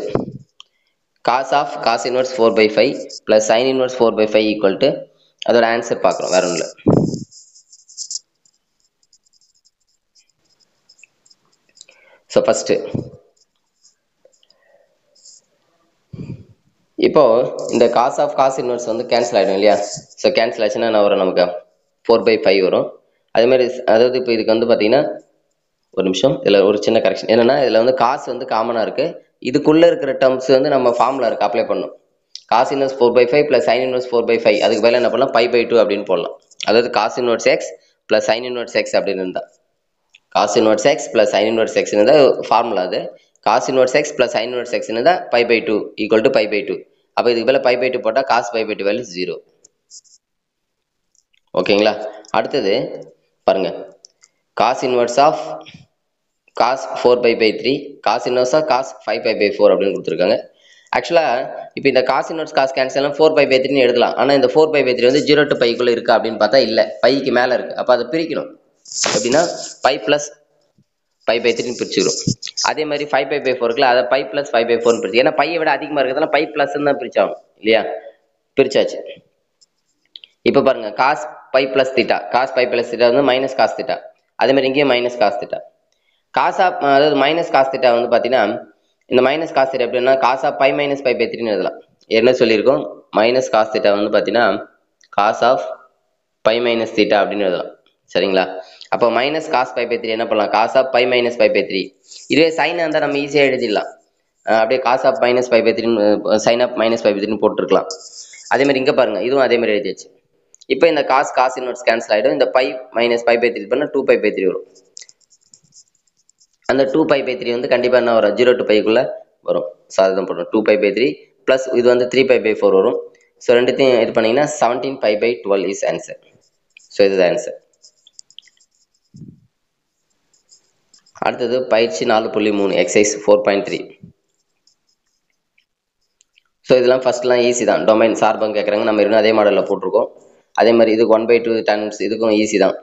cos inverse 4/5 plus sin inverse 4/5 equal to அதோட ஆன்சர் பார்க்குறோம், வேற ஒன்றும் இல்லை. ஸோ ஃபஸ்ட்டு இப்போ இந்த cos inverse வந்து கேன்சல் ஆகிடும் இல்லையா. ஸோ கேன்சல் ஆச்சுன்னா என்ன வரும், நமக்கு 4/5 வரும். அதேமாதிரி அதாவது இப்போ இதுக்கு வந்து பார்த்தீங்கன்னா ஒரு நிமிஷம், இதில் ஒரு சின்ன கரெக்ஷன் என்னென்னா, இதில் வந்து காசு வந்து காமனாக இருக்குது, இதுக்குள்ளே இருக்கிற டேர்ம்ஸ் வந்து நம்ம ஃபார்முலா இருக்குது அப்ளை பண்ணணும். cos inverse 4/5 plus sin inverse 4/5 அதுக்கு பதிலாக என்ன பண்ணலாம், π/2 அப்படின்னு போடலாம். அதாவது cos inverse x plus sin inverse x அப்படின்னு இருந்தால், cos inverse x plus sin inverse x இருந்தால் ஃபார்முலா அது. cos inverse x plus sin inverse x இருந்தால் π/2 ஈக்குவல் டு π/2. அப்போ இதுக்கு பதிலாக π/2 போட்டால் cos π/2 வேல்யூ 0. ஓகேங்களா. அடுத்தது பாருங்க, cos inverse of cos 4/3 cos inverse of cos 5/4 அப்படின்னு கொடுத்துருக்காங்க. ஆக்சுவலாக இப்போ இந்த cos inverse cos கேன்சல்லாம் 4/3 எழுதலாம். ஆனால் இந்த 4/3 வந்து 0 to πக்குள்ளே இருக்கா அப்படின்னு பார்த்தா இல்லை, பைக்கு மேலே இருக்குது. அப்போ அதை பிரிக்கணும். எப்படின்னா π + π/3 பிரிச்சுக்கிறோம். அதே மாதிரி 5/4 அதை π + 5/4 பிரிச்சு, ஏன்னா பையை விட அதிகமாக இருக்கிறதால π + தான் பிரிச்சாகும் இல்லையா, பிரிச்சாச்சு. இப்போ பாருங்க cos π + θ, cos π + θ வந்து மைனஸ் cos θ, அதே மாதிரி இங்கேயும் மைனஸ் cos θ. அதாவது மைனஸ் cos θ வந்து பார்த்தீங்கன்னா இந்த மைனஸ் cos θ எப்படின்னா cos π - π/3 எழுதலாம். என்ன சொல்லியிருக்கோம், மைனஸ் cos θ வந்து பார்த்தீங்கன்னா cos π - θ அப்படின்னு எழுதலாம் சரிங்களா. அப்போ மைனஸ் cos π/3 என்ன பண்ணலாம், cos π - π/3. இதுவே சைனாக இருந்தால் நம்ம ஈஸியாக எழுதிடலாம், அப்படியே cos - π/3 sin - π/3 போட்டுருக்கலாம். அதே மாதிரி இங்கே பாருங்க, இதுவும் அதே மாதிரி எழுதியாச்சு. இப்போ இந்த cos inverse கேன்சல் ஆகிடும். இந்த π - π/3 பண்ணால் 2π/3 வரும். அந்த 2π/3 வந்து கண்டிப்பாக என்ன வரும், 0 to πக்குள்ளே வரும். ஸோ அதுதான் போடுறோம், 2π/3 ப்ளஸ் இது வந்து 3π/4 வரும். ஸோ ரெண்டுத்தையும் இது பண்ணிங்கன்னா 17π/12 இஸ் ஆன்சர். ஸோ இதுதான் ஆன்சர். அடுத்தது பயிற்சி 4.3 எக்ஸசைஸ் 4.3. ஸோ இதெல்லாம் ஃபஸ்ட்லாம் ஈஸி தான், டொமைன் சார்பம் கேட்குறாங்க, நம்ம இன்னும் அதே மாடலில் போட்டிருக்கோம். அதே மாதிரி இதுக்கு 1/2 டைம்ஸ் இதுக்கும் ஈஸி தான்.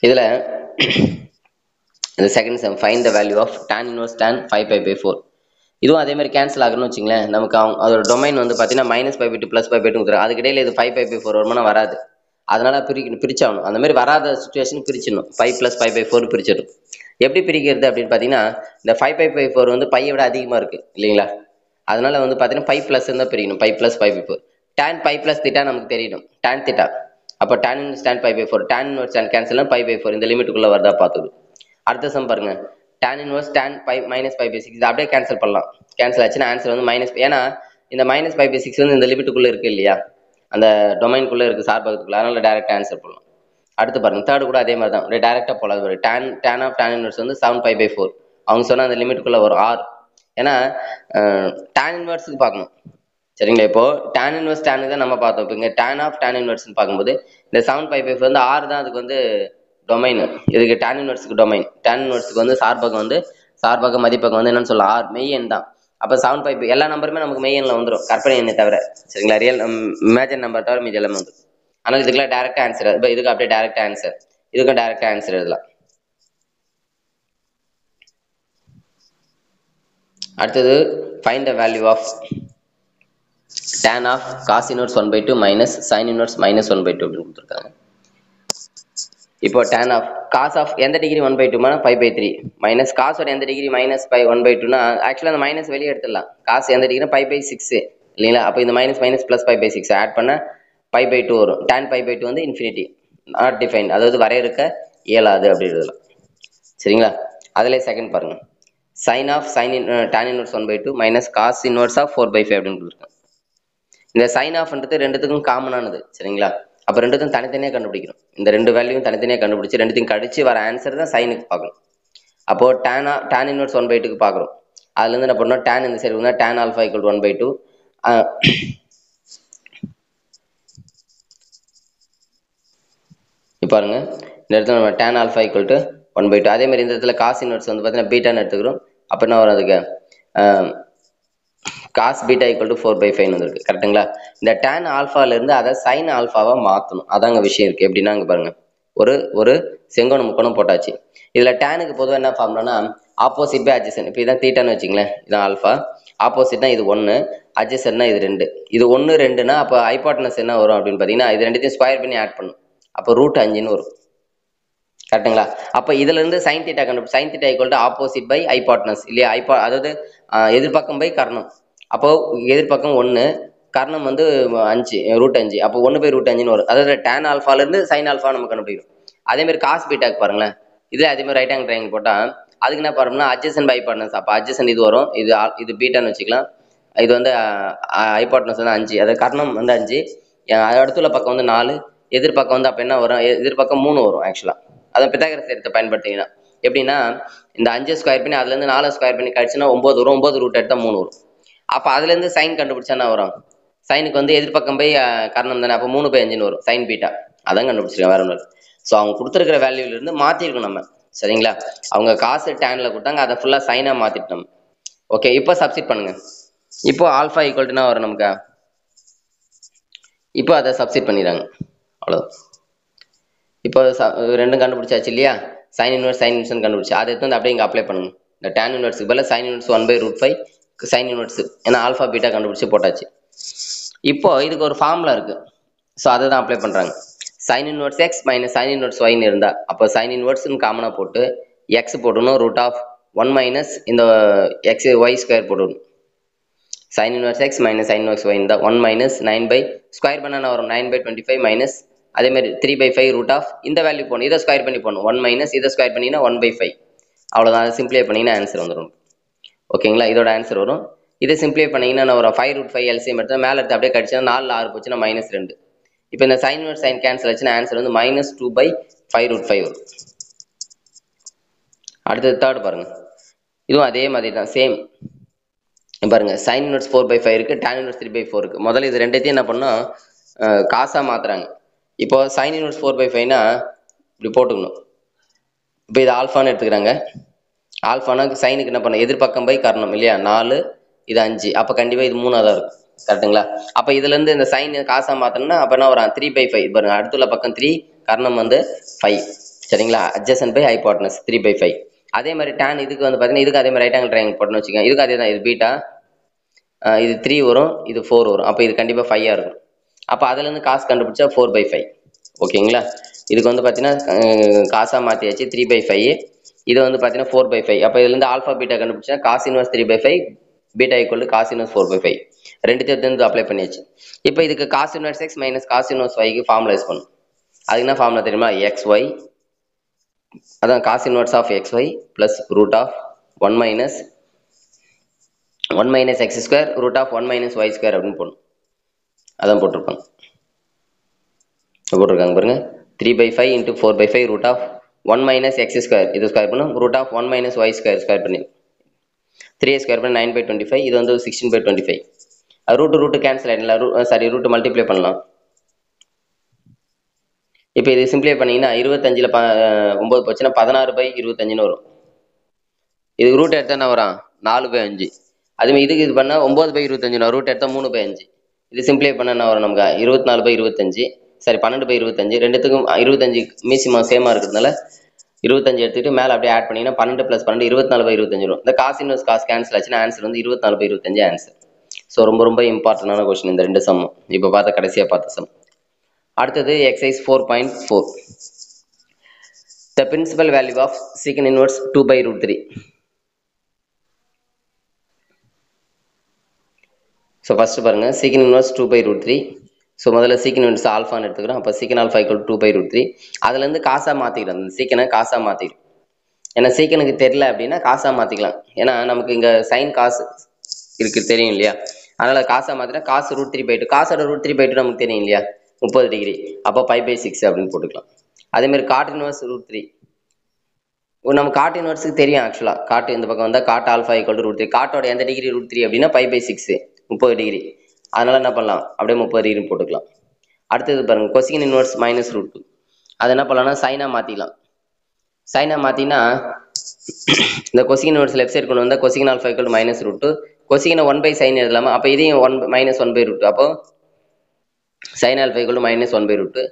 இதில் இந்த second sum find the value of tan inverse tan 5π/4. இதுவும் அதே மாதிரி கேன்சல் ஆகணும்னு வச்சுங்களேன், நமக்கு அதோட டொமைன் வந்து பார்த்தீங்கன்னா -π/2 +π/2 கொடுத்துரும். அதுக்கு இடையில இது 5π/4 வருமானம் வராது, அதனால பிரிச்சாகணும். அந்த மாதிரி வராத சுச்சுவேஷன் பிரிச்சிடணும், 5 + π/4 பிரிச்சிடும். எப்படி பிரிக்கிறது அப்படின்னு பார்த்தீங்கன்னா, இந்த 5π/4 வந்து பையை விட அதிகமாக இருக்குது இல்லைங்களா, அதனால வந்து பார்த்தீங்கன்னா 5+ தான் பிரிக்கணும், 5 + π/4. tan π + θ நமக்கு தெரியணும், tan θ. அப்போ tan inverse tan π/4, tan inverse tan cancel π/4 இந்த லிமிட்டுக்குள்ளே வருதா பார்த்துது. அடுத்த சம் பாருங்க, tan இன்வர்ஸ் tan π - π/6 இதை அப்படியே கேன்சல் பண்ணலாம். கேன்சல் ஆச்சுன்னா ஆன்சர் வந்து மைனஸ், ஏன்னா இந்த -π/6 வந்து இந்த லிமிட்டுக்குள்ளே இருக்குது இல்லையா, அந்த டொமைனுக்குள்ளே இருக்குது சார்பகத்துக்குள்ள, அதனால டேரெக்டாக ஆன்சர் பண்ணலாம். அடுத்து பாருங்க, தேர்டு கூட அதே மாதிரி தான், அப்படியே டேரெக்டாக போகலாம். ஒரு tan ஆஃப் tan இன்வர்ஸ் வந்து 7π/4 அவங்க சொன்னால் அந்த லிமிட்டுக்குள்ளே வரும் r. ஏன்னா tan இன்வர்ஸுக்கு பார்க்கணும் சரிங்களா. இப்போ tan இன்வர்ஸ் tan தான் நம்ம பார்த்தோம். இப்போ இங்கே tan ஆஃப் tan இன்வர்ஸ்னு பார்க்கும்போது இந்த 7π/4 வந்து r தான் அதுக்கு வந்து டொமைன். இதுக்கு tan இன்வர்ஸுக்கு டொமைன், tan இன்வர்ஸுக்கு வந்து சார்பகம் வந்து சார்பக மதிப்பகம் வந்து என்னன்னு சொல்லலாம், r மெய் எண் தான். அப்போ 7π எல்லா நம்பருமே நமக்கு மெய் எண்ணில் வந்துடும், கற்பனை எண்ணை தவிர சரிங்களா. ரியல் இமேஜின் நம்பர் தவிர மீது எல்லாமே வந்துடும். ஆனால் இதுக்கெல்லாம் டேரெக்டாக ஆன்சர், இப்போ இதுக்கு அப்படியே டேரெக்டாக ஆன்சர், இதுக்கும் டேரெக்டாக ஆன்சர் எழுதலாம். அடுத்தது find the value of tan of cos inverse 1/2 minus sin inverse -1/2 அப்படின்னு கொடுத்துருக்காங்க. இப்போ tan ஆஃப் cos ஆஃப் எந்த டிகிரி 1/2 π/3 மைனஸ் காசோட எந்த டிகிரி -1/2னா ஆக்சுவலாக அந்த மைனஸ் வெளியே எடுத்துடலாம். காசு எந்த டிகிரி π/6 இல்லைங்களா. அப்போ இந்த மைனஸ் ப்ளஸ் π/6 ஆட் பண்ண π/2 வரும். tan π/2 வந்து இன்ஃபினிட்டி, நாட் டிஃபைன், அதாவது வரையறுக்க இயலாது அப்படி எழுதலாம் சரிங்களா. அதிலே செகண்ட் பாருங்க, sin tan inverse 1/2 minus cos inverse of 4/5 அப்படின்னு கொடுத்துருக்காங்க. இந்த sin ஆஃப்ன்றது ரெண்டுத்துக்கும் காமனானது சரிங்களா. அப்போ ரெண்டுத்தையும் தனித்தனியாக கண்டுபிடிக்கணும். இந்த ரெண்டு வேல்யூவும் தனித்தனியாக கண்டுபிடிச்சி ரெண்டுத்தையும் கழிச்சு வர ஆன்சர் தான் சைனுக்கு பார்க்கணும். அப்போ tan இன்வெர்ஸ் 1/2க்கு பார்க்குறோம். அதுலேருந்து என்ன பண்ணோம், tan இந்த சைடு வந்தால் tan ஆல்ஃபா ஈக்குவல் டு 1/2. இப்போ பாருங்க, இந்த இடத்துல நம்ம tan ஆல்ஃபா ஈக்குவல் டு 1/2. அதே மாதிரி இந்த இடத்துல காஸ் இன்வெர்ஸ் வந்து பார்த்தீங்கன்னா பீட்டான்னு எடுத்துக்கிறோம். அப்போ என்ன வரும் அதுக்கு, காஸ் பீட்டா ஈக்குவல் டு 4/5 வந்துருக்கு. கரெக்டுங்களா? இந்த tan ஆல்ஃபாலேருந்து அதை சைன் ஆல்ஃபாவாக மாற்றணும். அதாங்க விஷயம் இருக்குது. எப்படின்னா இங்கே பாருங்க, ஒரு செங்கோண முக்கோணம் போட்டாச்சு. இதில் டேனுக்கு பொதுவாக என்ன ஃபார்ம்னா ஆப்போசிட் பை அட்ஜசன்ட். இப்போ இதான் தீட்டான்னு வச்சிங்களேன், இதான் ஆல்ஃபா. ஆப்போசிட்னா இது 1, அட்ஜசன்ட்னா இது 2. இது 1 2னா அப்போ ஹைபாட்டனஸ் என்ன வரும் அப்படின்னு பார்த்தீங்கன்னா இது ரெண்டுத்தையும் ஸ்கொயர் பண்ணி ஆட் பண்ணும். அப்போ √5ன்னு வரும். கரெக்டுங்களா? அப்போ இதுல இருந்து சைன் தீட்டா கண்டுபிடிச்சு, sine theta equal to opposite by hypotenuse இல்லையா? அதாவது எதிர்பக்கம் பை கர்ணம். அப்போ எதிர்பக்கம் 1, கர்ணம் வந்து 5, √5. அப்போ 1/√5ன்னு வரும். அதாவது tan ஆல்ஃபாலேருந்து சைன் ஆல்ஃபா நம்ம கண்டுபிடிக்கணும். அதே மாதிரி காஸ் பீட்டாக்கு பாருங்களேன், இதே அதே மாதிரி ரைட் ஆங்கிள் ட்ரையாங்கிள் போட்டால் அதுக்கு என்ன பண்ணணும்னா அட்ஜசன்ட் பை ஹைபாட்டனஸ். அப்போ அட்ஜசன்ட் இது வரும், இது பீட்டான்னு வச்சுக்கலாம். இது வந்து ஹைபாட்டனஸ் வந்து 5, அதாவது கர்ணம் வந்து 5, அடுத்துள்ள பக்கம் வந்து 4, எதிர்பக்கம் வந்து அப்போ என்ன வரும், எதிர்பக்கம் 3 வரும் ஆக்சுவலாக. அதை பித்தாகரஸ் தேற்றத்தை பயன்படுத்திங்கன்னா எப்படின்னா இந்த 5 ஸ்கொயர் பண்ணி அதுலேருந்து 4 ஸ்கொயர் பண்ணி கழிச்சுன்னா 9 வரும். 9 ரூட் எடுத்தால் 3 வரும். அப்போ அதுலேருந்து சைன் கண்டுபிடிச்சா என்ன வரும், சைனுக்கு வந்து எதிர்பக்கம் போய் கர்ணம் தானே, அப்போ 3/5ன்னு வரும் சைன் பீட்டா. அதான் கண்டுபிடிச்சிருக்கேன், வேற ஒன்று. ஸோ அவங்க கொடுத்துருக்கிற வேல்யூலேருந்து மாற்றிருக்கணும் நம்ம. சரிங்களா? அவங்க காசு டேனில் கொடுத்தாங்க, அதை ஃபுல்லாக சைனாக மாற்றிட்டு நம்ம. ஓகே, இப்போ சப்ஸ்டிட் பண்ணுங்க. இப்போ ஆல்ஃபா ஈக்குவல் டுனா வரும் நமக்கு. இப்போ அதை சப்ஸ்டிட் பண்ணிடுறாங்க, அவ்வளோதான். இப்போ ரெண்டும் கண்டுபிடிச்சாச்சு இல்லையா? சைன் இன்வெர்ஸ் கண்டுபிடிச்சு அதை எடுத்து வந்து அப்படியே இங்கே அப்ளை பண்ணுங்க. இந்த டேன் இன்வெர்ஸுக்கு பதில் சைன் இன்வெர்ஸ் 1/√5 சைன் இன்வெர்ஸ், ஏன்னா ஆல்ஃபா பீட்டா கண்டுபிடிச்சி போட்டாச்சு. இப்போ இதுக்கு ஒரு ஃபார்முலா இருக்கு. ஸோ அதை தான் அப்ளை பண்ணுறாங்க. Sine inverse X minus sine inverse ஒய்னு இருந்தால் அப்போ சைன் இன்வெர்ஸ்னு காமனாக போட்டு எக்ஸ் போடணும், √1 - இந்த எக்ஸ் ஒய் ஸ்கொயர் போடணும். Sine inverse X minus sine inverse y இருந்தால் 1 - 9 ஸ்கொயர் பண்ணால் வரும் 9/25 மைனஸ் அதே மாதிரி 3/5 இந்த வேல்யூ போடணும். இதை ஸ்கொயர் பண்ணி போடணும். 1 - இதை ஸ்கொயர் பண்ணிங்கன்னா 1/5. அவ்வளோதான். அதை சிம்பிளை பண்ணிங்கன்னா ஆன்சர் வந்துடும். ஓகேங்களா? இதோட ஆன்சர் வரும். இதை சிம்பிளை பண்ணிங்கன்னா ஒரு 5√5 எல்சிஎம் எடுத்து மேலே எடுத்து அப்படியே கடிச்சுன்னா 4 6 போச்சுன்னா -2. இப்போ இந்த சைன் இன்வெர்ஸ் சைன் கேன்சல் ஆச்சுன்னா ஆன்சர் வந்து -2/5√5 வரும். அடுத்தது தேர்ட் பாருங்க, இதுவும் அதே மாதிரி தான், சேம். பாருங்க, சைன் இன்வெர்ஸ் 4/5 இருக்கு, tan இன்வெர்ஸ் 3/4 இருக்கு. முதல்ல இது ரெண்டுத்தையும் என்ன பண்ணோம், காசா மாத்துறாங்க. இப்போ சைன் இன்வெர்ஸ் 4/5னா இப்படி போட்டுக்கணும். இப்போ இது ஆல்ஃபான்னு எடுத்துக்கிறாங்க. ஆல்ஃபானா சைனுக்கு என்ன பண்ண, எதிர்பக்கம் பை கர்ணம் இல்லையா? 4, இது 5, அப்போ கண்டிப்பாக இது 3 தான் இருக்கும். கரெக்டுங்களா? அப்போ இதுலேருந்து இந்த சைன் காசா மாற்றணும்னா அப்போ என்ன வரும், 3/5. பாருங்க, அடுத்துள்ள பக்கம் 3, கர்ணம் வந்து 5. சரிங்களா? Adjacent by hypotenuse 3/5. அதே மாதிரி tan இதுக்கு வந்து பார்த்தீங்கன்னா இதுக்கு அதே மாதிரி ரைட் ஆங்கிள் ட்ரையாங்கிள் போட்டோன்னு வச்சுக்கோங்க. இதுக்கு அதே தான், இது பீட்டா, இது 3 வரும், இது 4 வரும். அப்போ இது கண்டிப்பாக 5ஆக இருக்கும். அப்போ அதுலேருந்து காசு கண்டுபிடிச்சா 4/5. ஓகேங்களா? இதுக்கு வந்து பார்த்தீங்கன்னா காசாக மாற்றியாச்சு 3/5. இது வந்து பார்த்தீங்கன்னா 4/5. அப்போ இதுலேருந்து ஆல்ஃபா பீட்டா கண்டுபிடிச்சா cos inverse 3/5 beta equal to cos inverse 4/5. ரெண்டுத்தையும் அப்ளை பண்ணியாச்சு. இப்போ இதுக்கு cos inverse X minus cos inverse ஒய்க்கு ஃபார்முலா யூஸ் பண்ணும். அதுக்கு என்ன ஃபார்முலா தெரியுமா, XY, அதான் cos inverse of XY plus √1 - 1 - x square √1 - y square அப்படின்னு போடணும். அதான் போட்டிருக்காங்க பாருங்க. 3/5 × 4/5 √1 - x ஸ்கொயர், இது ஸ்கொயர் பண்ணும், √1 - y ஸ்கொயர் ஸ்கொயர் பண்ணி 3 ஸ்கொயர் பண்ணி 9/25. இது வந்து 16/25. ரூட் கேன்சல் ஆகிடலாம், சாரி ரூட் மல்டிப்ளை பண்ணலாம். இப்போ இது சிம்பிளை பண்ணிங்கன்னா 25ல் 9 போச்சுன்னா 16/25ன்னு வரும். இதுக்கு ரூட் எடுத்தா என்ன வரும், 4/5. அதுமாதிரி இதுக்கு இது பண்ணால் 9/25 ரூட் எடுத்தால் 3/5. இது சிம்பிளை பண்ண என்ன வரும் நமக்கு, 24/25, சரி 12/25. ரெண்டுத்துக்கும் 25 மீசிமா சேமாக இருக்கிறதுனால 25 எடுத்துக்கிட்டு மேலே அப்படியே ஆட் பண்ணிங்கன்னா 12 + 12 24/25 வரும். இந்த காஸ் இன்வெர்ஸ் காஸ் கேன்சல் ஆச்சுன்னா ஆன்சர் வந்து 24/25 ஆன்சர். ஸோ ரொம்ப இம்பார்ட்டண்டான கொஸ்டின் இந்த ரெண்டு சம்மும். இப்போ பார்த்த கடைசியாக பார்த்த சம். அடுத்தது exercise 4.4. The principal value of secant inverse 2/√3. So first பாருங்க, secant inverse 2/√3. ஸோ முதல்ல secant inverse ஆல்ஃபான்னு எடுத்துக்கிறோம். அப்போ secant alpha = 2/√3. அதுலேருந்து காசாக மாற்றிக்கிறோம், அந்த சீக்கனை காசாக மாற்றிக்கிறோம். ஏன்னா சீக்கனுக்கு தெரியல அப்படின்னா காசாக மாற்றிக்கலாம். ஏன்னா நமக்கு இங்கே சைன் காசு இருக்கு தெரியும் இல்லையா? அதனால் காசாக மாற்றினா காசு √3/2, காசோட √3/2 நமக்கு தெரியும் இல்லையா, 30 டிகிரி. அப்போ π/6 அப்படின்னு போட்டுக்கலாம். அதேமாதிரி காட் இன்வெர்ஸ் √3. நம்ம காட் இன்வெர்ஸுக்கு தெரியும் ஆக்சுவலாக. காட் இந்த பக்கம் வந்தால் காட் ஆல்ஃபா ஈக்குவல் டு √3. காட்டோட எந்த டிகிரி √3 அப்படின்னா π/6 30 டிகிரி. அதனால என்ன பண்ணலாம், அப்படியே 30 டிகிரி போட்டுக்கலாம். அடுத்தது பாருங்க கொசிகன் இன்வெர்ஸ் -√2. அது என்ன பண்ணலாம்னா சைனாக மாற்றிக்கலாம். சைனாக மாற்றினா இந்த கொசிகன் இன்வெர்ஸ் லெஃப்ட் சைடு கொண்டு வந்தால் கொசிகன் ஆல்ஃபா ஈக்குவல் டு -√2. கொசிகனை 1/sin எழுதலாமா, அப்போ இதையும் -1/√2. அப்போ sin ஆல்ஃபா ஈக்குவல் டு -1/√2.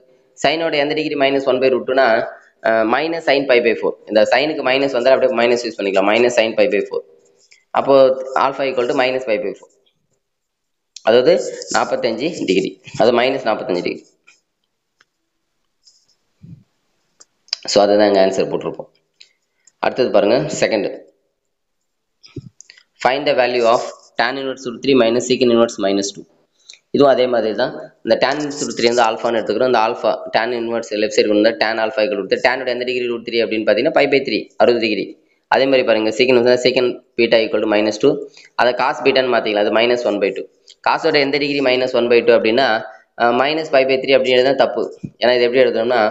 சைனோட எந்த டிகிரி -1/√2னா -sin π/4. இந்த சைனுக்கு மைனஸ் வந்தால் அப்படியே மைனஸ் யூஸ் பண்ணிக்கலாம். -sin π/4. அப்போ ஆல்ஃபா ஈக்குவல் டு -π/4, அதாவது 45 டிகிரி, அது -45 டிகிரி. ஸோ அதுதான் எங்கள் ஆன்சர் போட்டிருப்போம். அடுத்தது பாருங்க second, find the value of tan inverse √3 minus secant inverse -2. இதுவும் அதே மாதிரி தான். இந்த tan இன்வெர்ஸ் √3 வந்து ஆல்ஃபான்னு எடுத்துக்கிறோம். இந்த alpha tan inverse left side வந்து tan alpha equal to tan எந்த டிகிரி √3 அப்படின்னு பார்த்தீங்கன்னா π/3 60 டிகிரி. அதே மாதிரி பாருங்க சீக்கன் வந்து சீக்கன் பீட்டா ஈக்குவல் டு -2. அதை காஸ் பீட்டான்னு மாற்றிக்கலாம், அது -1/2. காசோட எந்த டிகிரி -1/2 அப்படின்னா -π/3 அப்படின்னு தான் தப்பு. ஏன்னா இது எப்படி எழுதணும்னா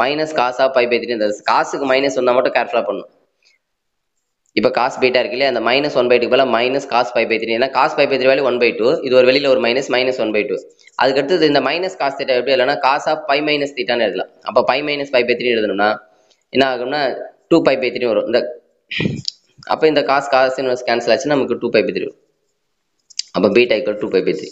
-cos π/3. இந்த காசுக்கு மைனஸ் வந்தால் மட்டும் கேர்ஃபுல்லாக பண்ணணும். இப்போ காஸ் பீட்டா இருக்கு இல்லையா, அந்த -1/2 பதிலாக -cos π/3. ஏன்னா cos π/3 வேல்யூ 1/2, இது ஒரு வெளியில் ஒரு -1/2. அதுக்கடுத்து இந்த -cos θ எப்படி இல்லைன்னா cos π - θன்னு எழுதலாம். அப்போ π - π/3 எழுதணும்னா என்ன ஆகும்னா 2π/3 வரும். இந்த அப்போ இந்த cos இன்வெர்ஸ் கேன்சல் ஆச்சுன்னா நமக்கு 2π/3 வரும். அப்போ பீட்டா ஈக்குவல் 2π/3.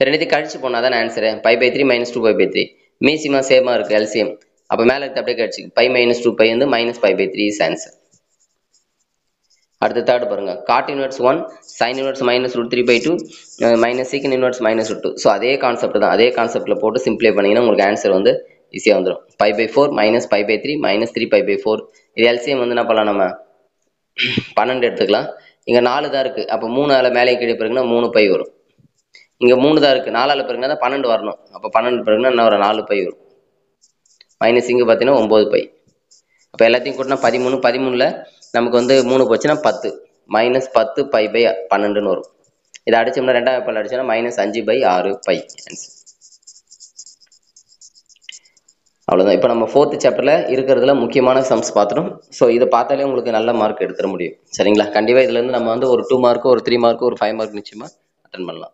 ரெண்டுத்தையும் கழிச்சு போனால் தான் ஆன்சரு. π/3 - 2π/3 மீசிமா சேமாக இருக்குது எல்சிஎம். அப்போ மேலே எடுத்து அப்படியே கழிச்சு π - 2π வந்து -π/3 இஸ் ஆன்சர். அடுத்து தேர்ட் பாருங்க, God inverse 1 sin inverse -√3/2 minus secant inverse -2. So அதே கான்செப்ட் தான், அதே கான்செப்டில் போட்டு சிம்பிளை பண்ணிங்கன்னா உங்களுக்கு ஆன்சர் வந்து ஈஸியாக வந்துடும். π/4 - π/3 -3π/4. இது எல்சிஎம் வந்து என்ன பண்ணலாம், நம்ம 12 எடுத்துக்கலாம். இங்கே 4 தான் இருக்குது, அப்போ 3 ஆள் மேலே கீழே பிறகுனா 3π வரும். இங்கே 3 தான் இருக்குது, 4 ஆள் பிறகுனா தான் 12 வரணும். அப்போ 12 பிறகுனா என்ன வரும், 4π வரும். மைனஸ் இங்கே பார்த்தீங்கன்னா 9π. அப்போ எல்லாத்தையும் கூட்டினா 13, 13ல் நமக்கு வந்து 3 போச்சுன்னா 10, -10π/12ன்னு வரும். இதை அடிச்சோம்னா ரெண்டாவது வாய்ப்பால் அடிச்சோம்னா -5/6π ஆன்சர். அவ்வளோதான். இப்போ நம்ம 4th சாப்டரில் இருக்கிறதுல முக்கியமான சம்ஸ் பார்த்துட்டோம். ஸோ இதை பார்த்தாலே உங்களுக்கு நல்ல மார்க் எடுத்துட முடியும். சரிங்களா? கண்டிப்பாக இதுலேருந்து நம்ம வந்து ஒரு 2 மார்க்கு, ஒரு 3 மார்க்கு, ஒரு 5 மார்க் நிச்சயமாக அட்டன் பண்ணலாம்.